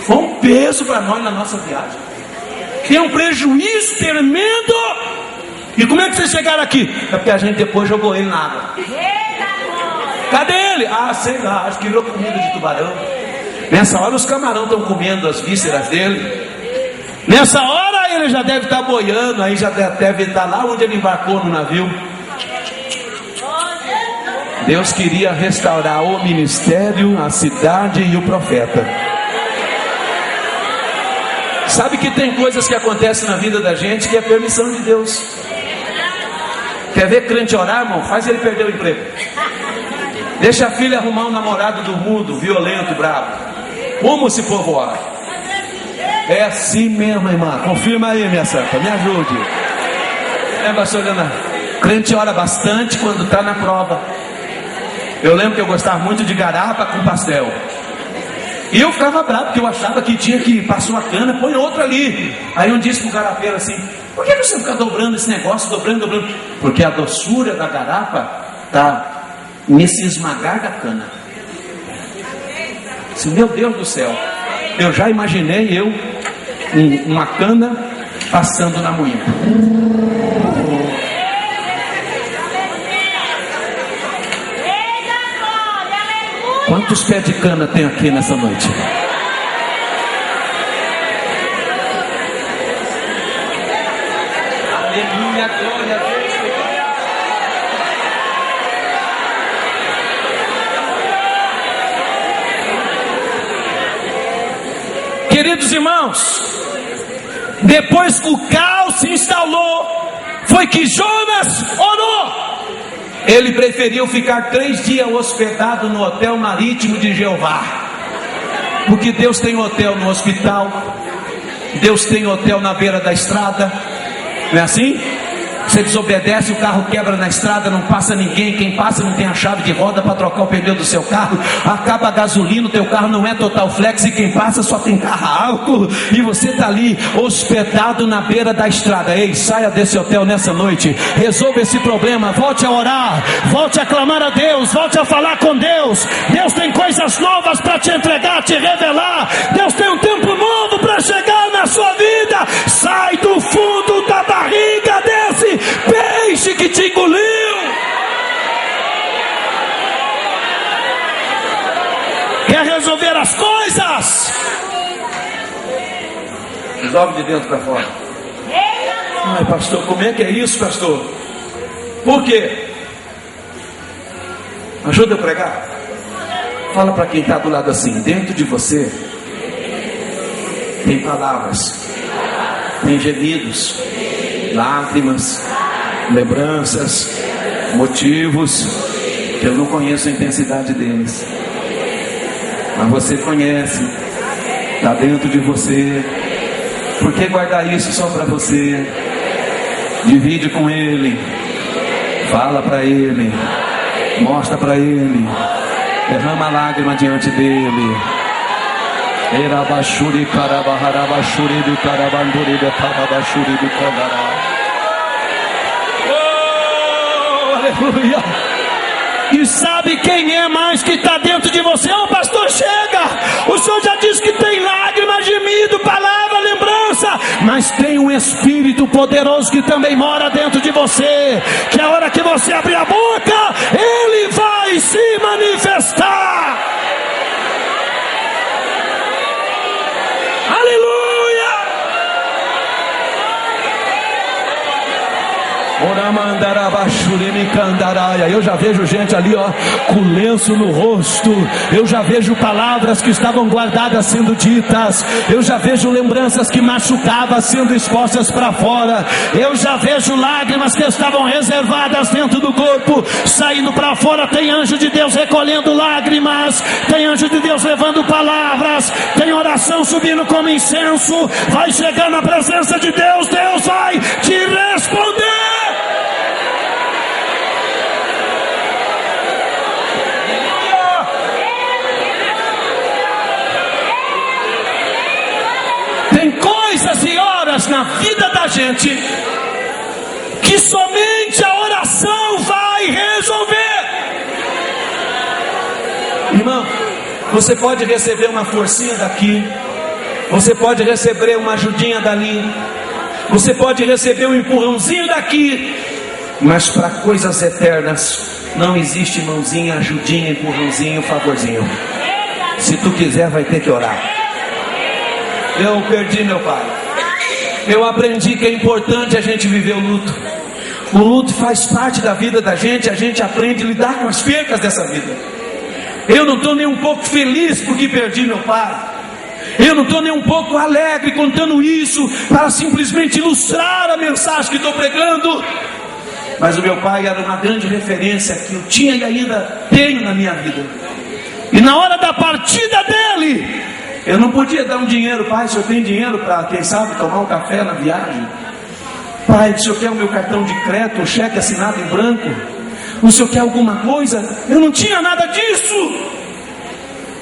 Foi um peso para nós na nossa viagem. Tem um prejuízo tremendo. E como é que vocês chegaram aqui? É porque a gente depois jogou ele na água. Cadê ele? Ah, sei lá, acho que virou comida de tubarão. Nessa hora os camarão estão comendo as vísceras dele. Nessa hora ele já deve estar boiando, aí já deve estar lá onde ele embarcou no navio. Deus queria restaurar o ministério, a cidade e o profeta. Sabe que tem coisas que acontecem na vida da gente que é permissão de Deus. Quer ver crente orar, irmão? Faz ele perder o emprego. Deixa a filha arrumar um namorado do mundo, violento, bravo. Como esse povo ora? É assim mesmo, irmã. Confirma aí, minha santa. Me ajude. Pastor Leonardo. Crente ora bastante quando está na prova. Eu lembro que eu gostava muito de garapa com pastel. E eu ficava bravo, porque eu achava que tinha que passar uma cana, põe outra ali. Aí eu disse pro garapeiro assim: por que você fica dobrando esse negócio, dobrando? Porque a doçura da garapa está nesse esmagar da cana. Assim, meu Deus do céu. Eu já imaginei uma cana passando na moinha. Quantos pés de cana tem aqui nessa noite? Aleluia, glória a Deus. Queridos irmãos, depois que o caos se instalou, foi que Jonas orou. Ele preferiu ficar 3 dias hospedado no hotel marítimo de Jeová. Porque Deus tem hotel no hospital, Deus tem hotel na beira da estrada. Não é assim? Você desobedece, o carro quebra na estrada, não passa ninguém. Quem passa não tem a chave de roda para trocar o pneu do seu carro. Acaba a gasolina, o teu carro não é total flex, e quem passa só tem carro álcool. E você está ali hospedado na beira da estrada. Ei, saia desse hotel nessa noite. Resolva esse problema. Volte a orar, volte a clamar a Deus, volte a falar com Deus. Deus tem coisas novas para te entregar, te revelar. Deus tem um tempo novo para chegar na sua vida. Sai do fundo da barriga desse peixe que te engoliu. Quer resolver as coisas? Resolve de dentro para fora. Ai, pastor, como é que é isso, pastor? Por quê? Ajuda eu a pregar. Fala para quem está do lado assim: dentro de você tem palavras tem gemidos, lágrimas, lembranças, motivos que eu não conheço a intensidade deles, mas você conhece, está dentro de você. Por que guardar isso só para você? Divide com Ele, fala para Ele, mostra para Ele, derrama a lágrima diante dEle. Erabashuri karabaharabashuri de karabanduri de karabashuri de kandará. Oh, aleluia! E sabe quem é mais que está dentro de você? Ô pastor, chega! O Senhor já disse que tem lágrima, gemido, palavra, lembrança, mas tem um Espírito poderoso que também mora dentro de você, que a hora que você abrir a boca, Ele vai se manifestar. Eu já vejo gente ali, ó, com lenço no rosto. Eu já vejo palavras que estavam guardadas sendo ditas. Eu já vejo lembranças que machucavam sendo expostas para fora. Eu já vejo lágrimas que estavam reservadas dentro do corpo saindo para fora. Tem anjo de Deus recolhendo lágrimas, tem anjo de Deus levando palavras, tem oração subindo como incenso. Vai chegar na presença de Deus, Deus vai te responder. Tem coisas e horas na vida da gente que somente a oração vai resolver. Irmão, você pode receber uma forcinha daqui, você pode receber uma ajudinha dali, você pode receber um empurrãozinho daqui, mas para coisas eternas não existe mãozinha, ajudinha, empurrãozinho, favorzinho. Se tu quiser, vai ter que orar. Eu perdi meu pai. Eu aprendi que é importante a gente viver o luto. O luto faz parte da vida da gente. A gente aprende a lidar com as percas dessa vida. Eu não estou nem um pouco feliz porque perdi meu pai. Eu não estou nem um pouco alegre contando isso para simplesmente ilustrar a mensagem que estou pregando. Mas o meu pai era uma grande referência que eu tinha e ainda tenho na minha vida. E na hora da partida dele, eu não podia dar um dinheiro. Pai, o senhor tem dinheiro para, quem sabe, tomar um café na viagem? Pai, o senhor quer o meu cartão de crédito, o cheque assinado em branco? O senhor quer alguma coisa? Eu não tinha nada disso.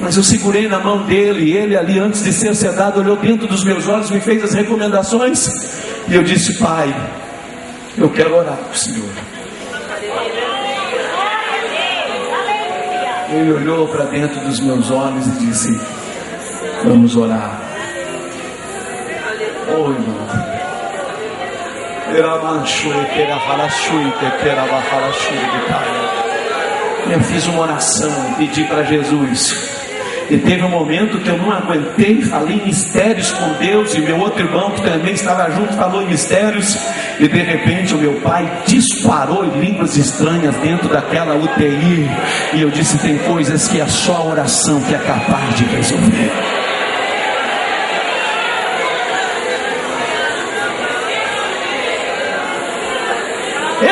Mas eu segurei na mão dele, e ele ali, antes de ser sedado, olhou dentro dos meus olhos, me fez as recomendações, e eu disse: Pai, eu quero orar com o Senhor. Ele olhou para dentro dos meus olhos e disse: vamos orar. Oh, irmão. Eu fiz uma oração, pedi para Jesus. E teve um momento que eu não aguentei, falei em mistérios com Deus, e meu outro irmão que também estava junto falou em mistérios, e de repente o meu pai disparou em línguas estranhas dentro daquela UTI, e eu disse: tem coisas que é só a oração que é capaz de resolver.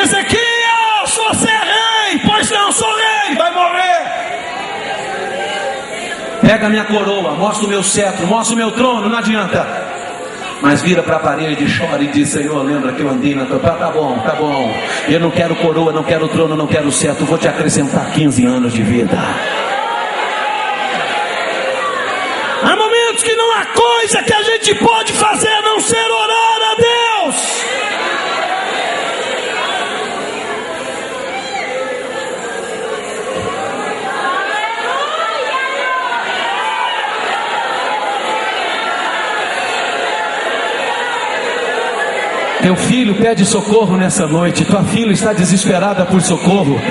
Ezequias, você é rei, pois não sou rei, vai morrer. Pega a minha coroa, mostra o meu cetro, mostra o meu trono, não adianta. Mas vira para a parede e chora e diz: Senhor, lembra que eu andei na tua... Tá bom, tá bom. Eu não quero coroa, não quero trono, não quero cetro. Vou te acrescentar 15 anos de vida. Há momentos que não há coisa que a gente pode fazer a não ser orar a Deus. Teu filho pede socorro nessa noite. Tua filha está desesperada por socorro.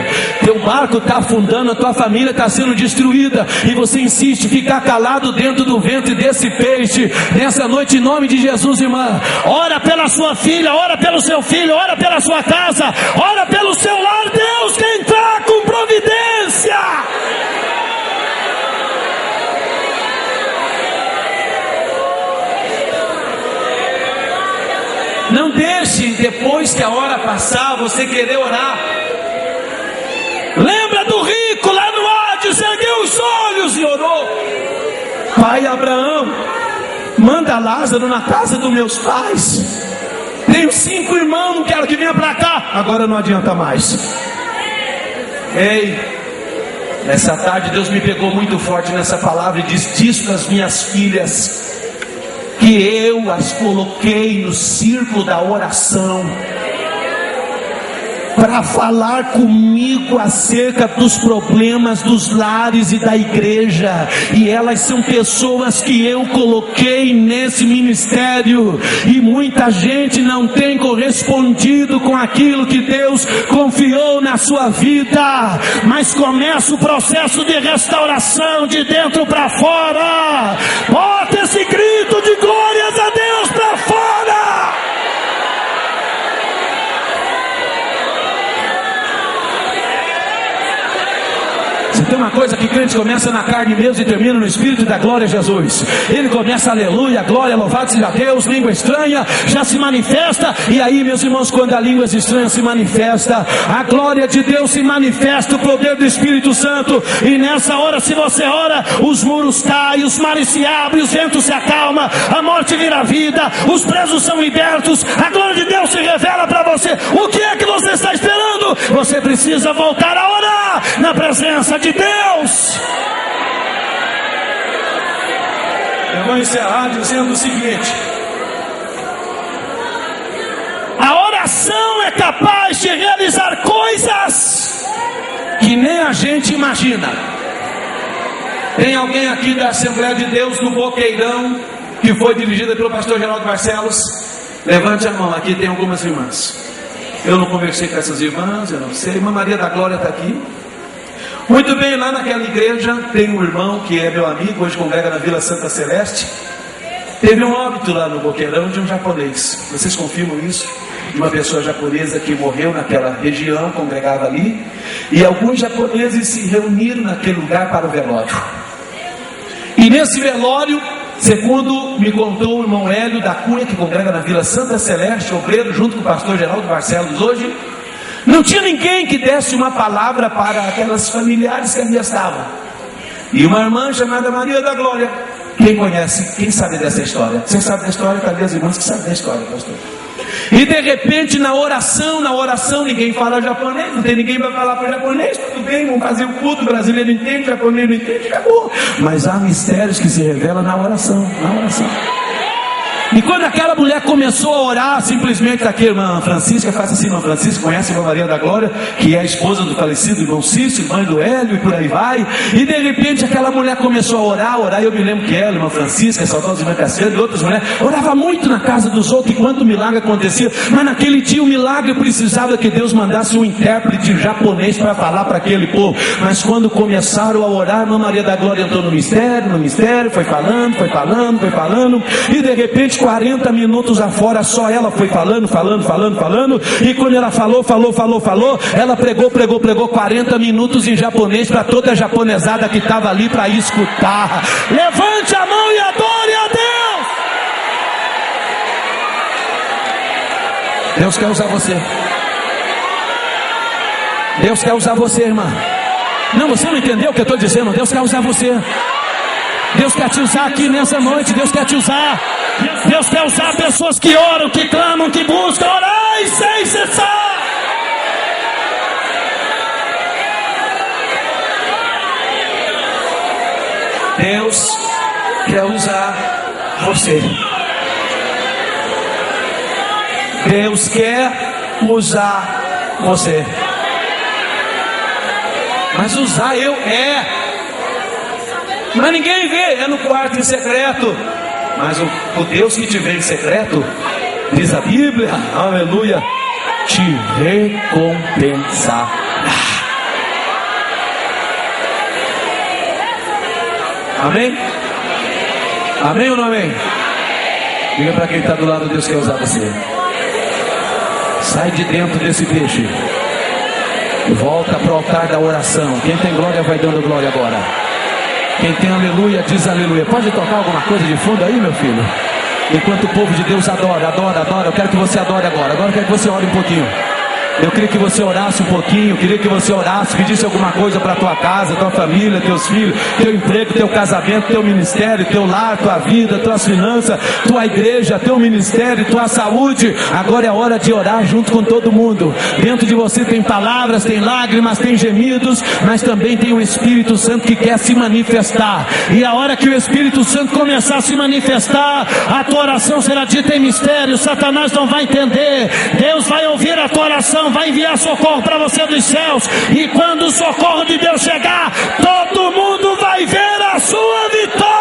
Teu barco está afundando, a tua família está sendo destruída, e você insiste em ficar calado dentro do ventre desse peixe. Nessa noite, em nome de Jesus, irmã, ora pela sua filha, ora pelo seu filho, ora pela sua casa, ora pelo seu lar. Deus quer entrar com providência. Não deixe depois que a hora passar você querer orar. Lembra do rico lá no Hades, ergueu os olhos e orou: Pai Abraão, manda Lázaro na casa dos meus pais. Tenho 5 irmãos, não quero que venha para cá. Agora não adianta mais. Ei, nessa tarde Deus me pegou muito forte nessa palavra e diz: diz para as minhas filhas que eu as coloquei no círculo da oração para falar comigo acerca dos problemas dos lares e da igreja, e elas são pessoas que eu coloquei nesse ministério, e muita gente não tem correspondido com aquilo que Deus confiou na sua vida, mas começa o processo de restauração de dentro para fora. Bota esse grito de glórias a Deus para fora. Tem uma coisa que crente começa na carne mesmo e termina no Espírito da glória a Jesus. Ele começa aleluia, glória, louvado seja Deus, língua estranha, já se manifesta. E aí, meus irmãos, quando a língua estranha se manifesta, a glória de Deus se manifesta, o poder do Espírito Santo. E nessa hora, se você ora, os muros caem, os mares se abrem, os ventos se acalmam, a morte vira vida, os presos são libertos, a glória de Deus se revela para você. O que é que você está esperando? Você precisa voltar a orar na presença de Deus. Eu vou encerrar dizendo o seguinte: a oração é capaz de realizar coisas que nem a gente imagina. Tem alguém aqui da Assembleia de Deus do Boqueirão que foi dirigida pelo pastor Geraldo Barcelos? Levante a mão, aqui tem algumas irmãs. Eu não conversei com essas irmãs, eu não sei. Irmã Maria da Glória está aqui. Muito bem, lá naquela igreja tem um irmão que é meu amigo, hoje congrega na Vila Santa Celeste. Teve um óbito lá no Boqueirão de um japonês. Vocês confirmam isso? De uma pessoa japonesa que morreu naquela região, congregava ali. E alguns japoneses se reuniram naquele lugar para o velório. E nesse velório, segundo me contou o irmão Hélio da Cunha, que congrega na Vila Santa Celeste, obreiro, junto com o pastor Geraldo Barcelos hoje, não tinha ninguém que desse uma palavra para aquelas familiares que ali estavam. E uma irmã chamada Maria da Glória. Quem conhece? Quem sabe dessa história? Você sabe da história? Cadê as irmãs que sabem da história, pastor? E de repente na oração, ninguém fala japonês, não tem ninguém para falar para japonês, tudo bem, vamos fazer o culto, o brasileiro entende, o japonês não entende, acabou. Mas há mistérios que se revelam na oração, E quando aquela mulher começou a orar, simplesmente aqui, irmã Francisca, faça assim, irmã Francisca, conhece a irmã Maria da Glória, que é a esposa do falecido irmão Cício, mãe do Hélio, e por aí vai. E de repente aquela mulher começou a orar, eu me lembro que ela, irmã Francisca, saudosa irmã Cassiano e outras mulheres, orava muito na casa dos outros, enquanto o milagre acontecia. Mas naquele dia o milagre precisava que Deus mandasse um intérprete japonês para falar para aquele povo. Mas quando começaram a orar, a irmã Maria da Glória entrou no mistério, foi falando, e de repente 40 minutos afora, só ela foi falando, e quando ela falou, ela pregou 40 minutos em japonês para toda a japonesada que estava ali para escutar. Levante a mão e adore a Deus. Deus quer usar você. Deus quer usar você, irmã. Não, você não entendeu o que eu estou dizendo. Deus quer usar você. Deus quer te usar aqui nessa noite. Deus quer te usar. Deus quer usar pessoas que oram, que clamam, que buscam. Orai sem cessar. Deus quer usar você. Deus quer usar você. Mas usar mas ninguém vê, é no quarto em secreto. Mas o Deus que te vê em secreto, diz a Bíblia, aleluia, te recompensará. Amém? Amém ou não amém? Diga para quem está do lado, Deus quer usar você. Sai de dentro desse peixe. Volta para o altar da oração. Quem tem glória vai dando glória agora. Quem tem aleluia, diz aleluia. Pode tocar alguma coisa de fundo aí, meu filho? Enquanto o povo de Deus adora, eu quero que você adore agora. Agora eu quero que você ore um pouquinho. Eu queria que você orasse um pouquinho, queria que você orasse, pedisse alguma coisa para a tua casa, tua família, teus filhos, teu emprego, teu casamento, teu ministério, teu lar, tua vida, tuas finanças, tua igreja, teu ministério, tua saúde. Agora é hora de orar junto com todo mundo. Dentro de você tem palavras, tem lágrimas, tem gemidos, mas também tem o Espírito Santo que quer se manifestar. E a hora que o Espírito Santo começar a se manifestar, a tua oração será dita em mistério. Satanás não vai entender. Deus vai ouvir a tua oração, vai enviar socorro para você dos céus, e quando o socorro de Deus chegar, todo mundo vai ver a sua vitória.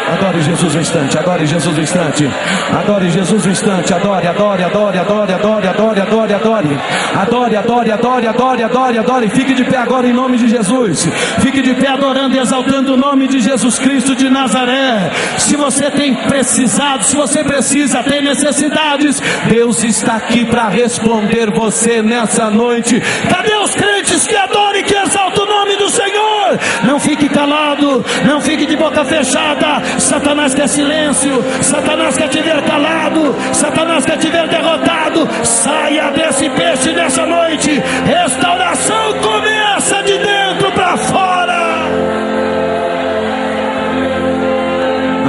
Adore Jesus um instante, adore Jesus um instante, adore Jesus um instante, adore, adore, adore, adore, adore, adore, adore, adore, adore, adore, adore, adore, adore, adore. Fique de pé agora em nome de Jesus. Fique de pé adorando e exaltando o nome de Jesus Cristo de Nazaré. Se você tem precisado, se você precisa, tem necessidades, Deus está aqui para responder você nessa noite. Cadê os crentes que adoram e que exaltam o nome do Senhor? Não fique calado, não fique de boca fechada. Satanás quer silêncio, Satanás quer te ver calado, Satanás quer te ver derrotado. Saia desse peixe nessa noite. Restauração começa de dentro para fora.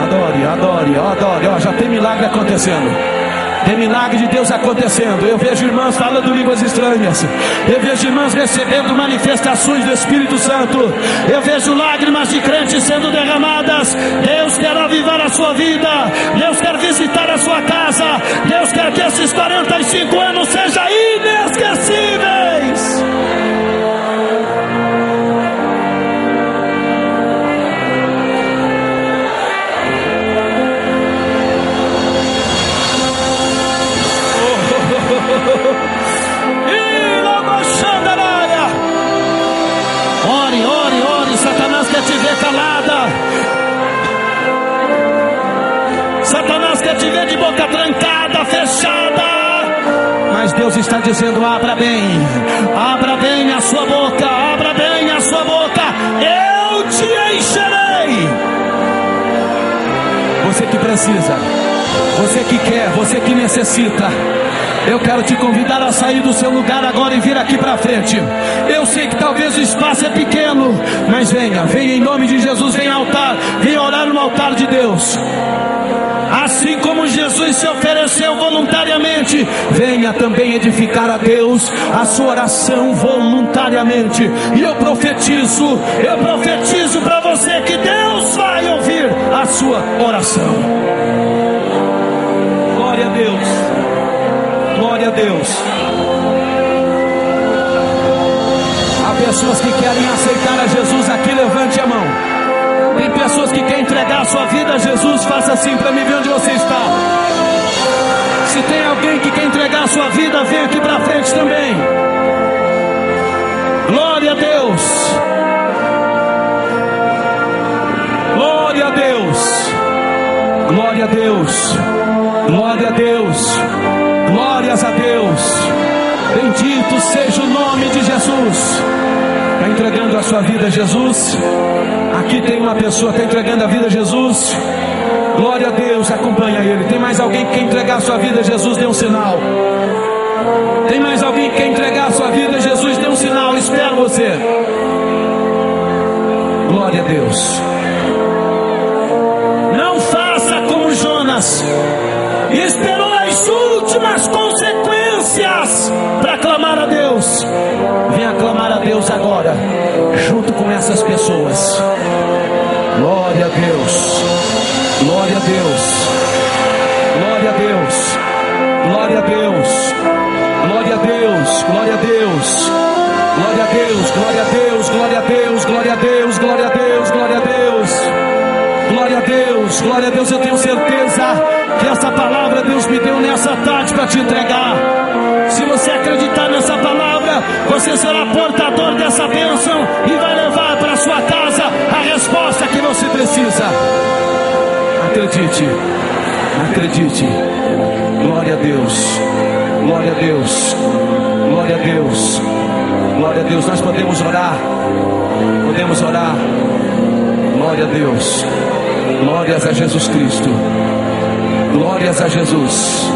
Adore, adore, adore. Ó, já tem milagre acontecendo. Tem milagre de Deus acontecendo. Eu vejo irmãs falando línguas estranhas. Eu vejo irmãs recebendo manifestações do Espírito Santo. Eu vejo lágrimas de crentes sendo derramadas. Deus quer avivar a sua vida. Deus quer visitar a sua casa. Deus quer que esses 45 anos sejam inesquecíveis. Ore, ore, ore. Satanás quer te ver calada. Satanás quer te ver de boca trancada, fechada. Mas Deus está dizendo: abra bem a sua boca, abra bem a sua boca, eu te encherei. Você que precisa, você que quer, você que necessita, eu quero te convidar a sair do seu lugar agora e vir aqui para frente. Eu sei que talvez o espaço é pequeno, mas venha em nome de Jesus, venha ao altar, venha orar no altar de Deus. Assim como Jesus se ofereceu voluntariamente, venha também edificar a Deus a sua oração voluntariamente. E eu profetizo para você que Deus vai ouvir a sua oração. Glória a Deus. Glória a Deus. Há pessoas que querem aceitar a Jesus aqui, levante a mão. Tem pessoas que querem entregar a sua vida a Jesus, faça assim para mim ver onde você está. Se tem alguém que quer entregar a sua vida, vem aqui para frente também. Glória a Deus. Glória a Deus. Glória a Deus. Glória a Deus. Glórias a Deus. Bendito seja o nome de Jesus. Está entregando a sua vida a Jesus? Aqui tem uma pessoa que está entregando a vida a Jesus. Glória a Deus, acompanha ele. Tem mais alguém que quer entregar a sua vida a Jesus? Dê um sinal. Tem mais alguém que quer entregar a sua vida a Jesus? Dê um sinal, espero você. Glória a Deus. Não faça como Jonas, esperou as últimas consequências para clamar a Deus. Venha clamar a Deus agora, junto com essas pessoas. Glória a Deus. Glória a Deus. Glória a Deus. Glória a Deus. Glória a Deus. Glória a Deus. Glória a Deus. Glória a Deus. Glória a Deus. Glória a Deus. Glória a Deus. Glória a Deus. Glória a Deus. Glória a Deus. Eu tenho certeza que essa palavra Deus me deu nessa tarde para te entregar. Se você acreditar nessa palavra, você será portador dessa bênção e vai levar para sua casa a resposta que você precisa. Acredite, acredite. Glória a Deus, glória a Deus, glória a Deus, glória a Deus. Nós podemos orar, podemos orar. Glória a Deus. Glórias a Jesus Cristo. Glórias a Jesus.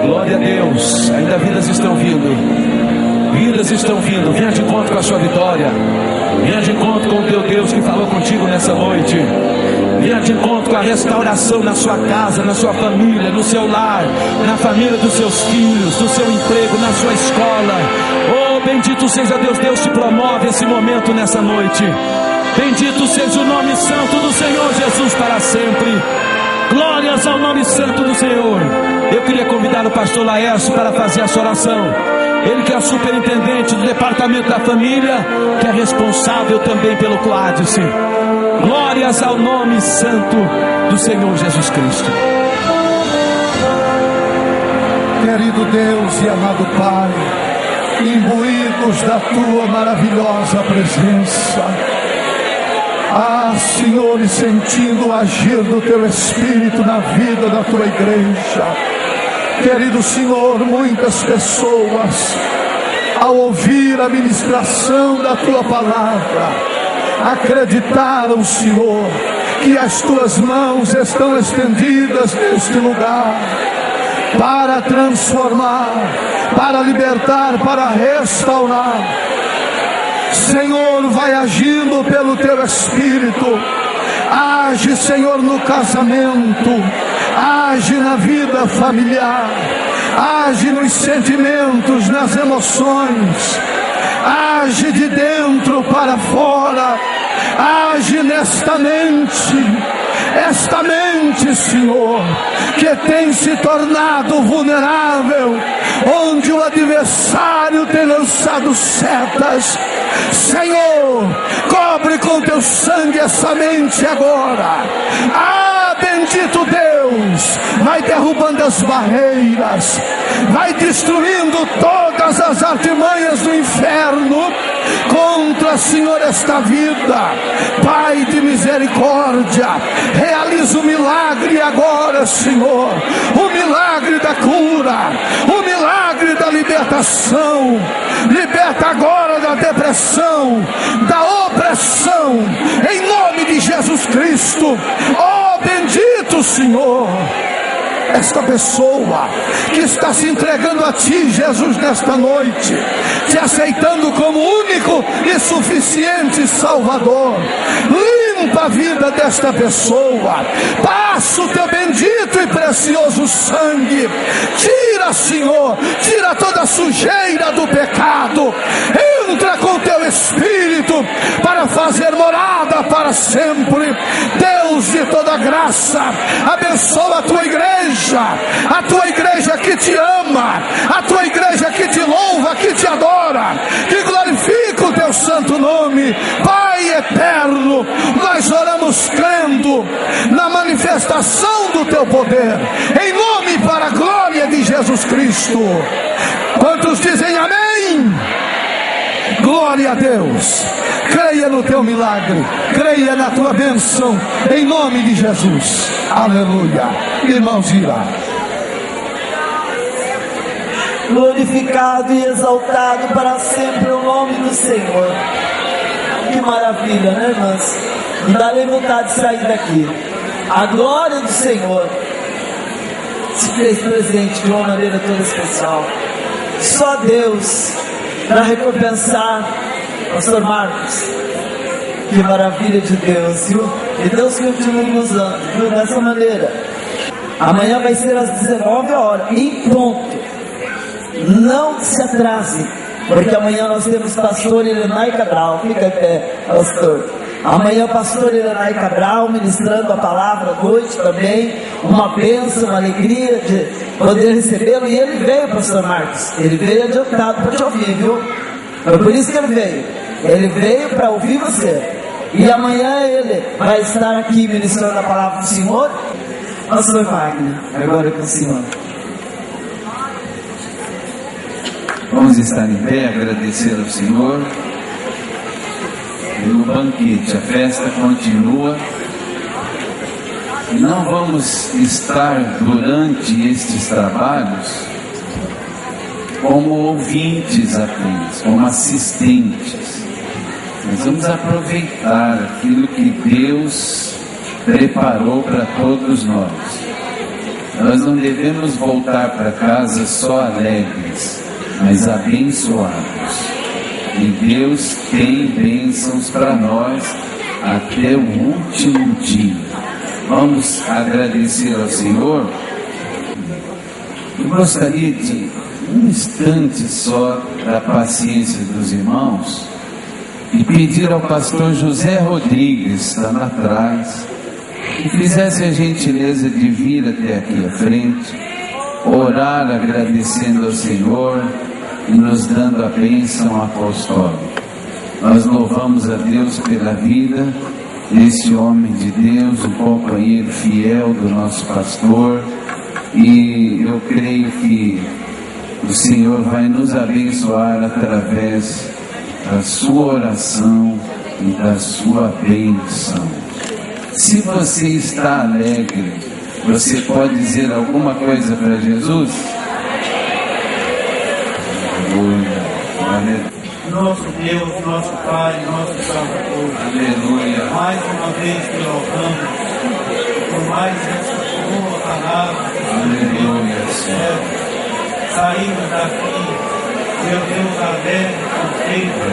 Glória a Deus. Ainda vidas estão vindo. Vidas estão vindo. Venha de encontro com a sua vitória. Venha de encontro com o teu Deus que falou contigo nessa noite. Venha de encontro com a restauração na sua casa, na sua família, no seu lar, na família dos seus filhos, no seu emprego, na sua escola. Oh, bendito seja Deus. Deus te promove esse momento nessa noite. Bendito seja o nome santo do Senhor Jesus para sempre. Glórias ao nome santo do Senhor. Eu queria convidar o pastor Laércio para fazer essa oração. Ele que é superintendente do departamento da família, que é responsável também pelo Coadice. Glórias ao nome santo do Senhor Jesus Cristo. Querido Deus e amado Pai, imbuídos da Tua maravilhosa presença, Senhor, e sentindo o agir do Teu Espírito na vida da Tua igreja, querido Senhor, muitas pessoas, ao ouvir a ministração da Tua palavra, acreditaram, Senhor, que as Tuas mãos estão estendidas neste lugar, para transformar, para libertar, para restaurar. Senhor, vai agindo pelo Teu Espírito. Age, Senhor, no casamento. Age na vida familiar. Age nos sentimentos, nas emoções. Age de dentro para fora. Age nesta mente. Esta mente, Senhor, que tem se tornado vulnerável, onde o adversário tem lançado setas. Senhor, cobre com Teu sangue essa mente agora. Bendito Deus, vai derrubando as barreiras, vai destruindo todas as artimanhas do inferno contra, Senhor, esta vida. Pai de misericórdia, realiza o milagre agora, Senhor, o milagre da cura, o milagre da libertação. Liberta agora da depressão, da opressão, em nome de Jesus Cristo. Bendito Senhor, esta pessoa que está se entregando a Ti, Jesus, nesta noite, Te aceitando como único e suficiente Salvador. Limpa a vida desta pessoa, passa o Teu bendito e precioso sangue, tira, Senhor, tira toda a sujeira do pecado, entra com Teu Espírito para fazer morada para sempre. Deus de toda graça, abençoa a Tua igreja que Te ama, a Tua igreja que Te louva, que Te adora, que glorifica o Teu santo nome. Pai eterno, nós oramos crendo na manifestação do Teu poder, em nome e para a glória de Jesus Cristo. Quantos dizem amém? Glória a Deus. Creia no Teu milagre, creia na Tua bênção, em nome de Jesus. Aleluia. Irmãos, irá. Glorificado e exaltado para sempre o nome do Senhor. Que maravilha, né, irmãs? Me dá nem vontade de sair daqui. A glória do Senhor se fez presente de uma maneira toda especial. Só Deus para recompensar o Pastor Marcos. Que maravilha de Deus, viu? E Deus continue nos usando, viu? Dessa maneira. Amanhã vai ser às 19 horas, em ponto. Não se atrase, porque amanhã nós temos pastor Irenai Cabral. Fica em pé, pastor. Amanhã pastor Irenai Cabral ministrando a palavra à noite também. Uma bênção, uma alegria de poder recebê-lo. E ele veio, pastor Marcos. Ele veio adiantado para te ouvir, viu? Foi por isso que ele veio. Ele veio para ouvir você. E amanhã ele vai estar aqui ministrando a palavra do Senhor. Pastor Wagner, agora com o Senhor. Vamos estar em pé, agradecer ao Senhor pelo banquete. A festa continua. Não vamos estar durante estes trabalhos como ouvintes apenas, como assistentes. Nós vamos aproveitar aquilo que Deus preparou para todos nós. Nós não devemos voltar para casa só alegres, mas abençoados. E Deus tem bênçãos para nós até o último dia. Vamos agradecer ao Senhor. Eu gostaria de um instante só da paciência dos irmãos e pedir ao pastor José Rodrigues, está lá atrás, que fizesse a gentileza de vir até aqui à frente, orar agradecendo ao Senhor e nos dando a bênção apostólica. Nós louvamos a Deus pela vida desse homem de Deus, um companheiro fiel do nosso pastor, e eu creio que o Senhor vai nos abençoar através da sua oração e da sua bênção. Se você está alegre, você pode dizer alguma coisa para Jesus? Aleluia. Nosso Deus, nosso Pai, nosso Salvador. Aleluia. Mais uma vez te louvamos por mais essa boa palavra. Aleluia, Senhor. Saímos daqui, meu Deus, alegre, contente,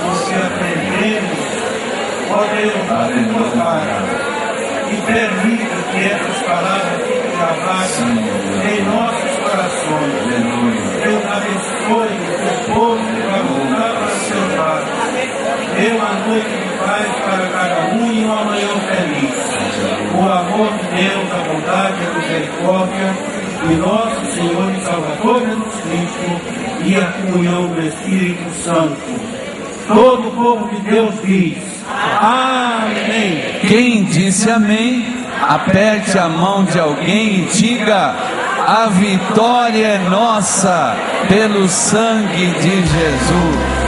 porque aprendemos, ó Deus, tua Pai, e permita que essas palavras fiquem gravadas em nossos corações. Deus abençoe o teu povo que vai voltar para o seu lar. Dê uma noite de paz para cada um e um amanhã feliz. O amor de Deus, a bondade e a misericórdia de nosso Senhor e Salvador Jesus Cristo e a comunhão do Espírito Santo. Todo o povo de Deus diz amém. Quem disse amém, aperte a mão de alguém e diga: a vitória é nossa pelo sangue de Jesus.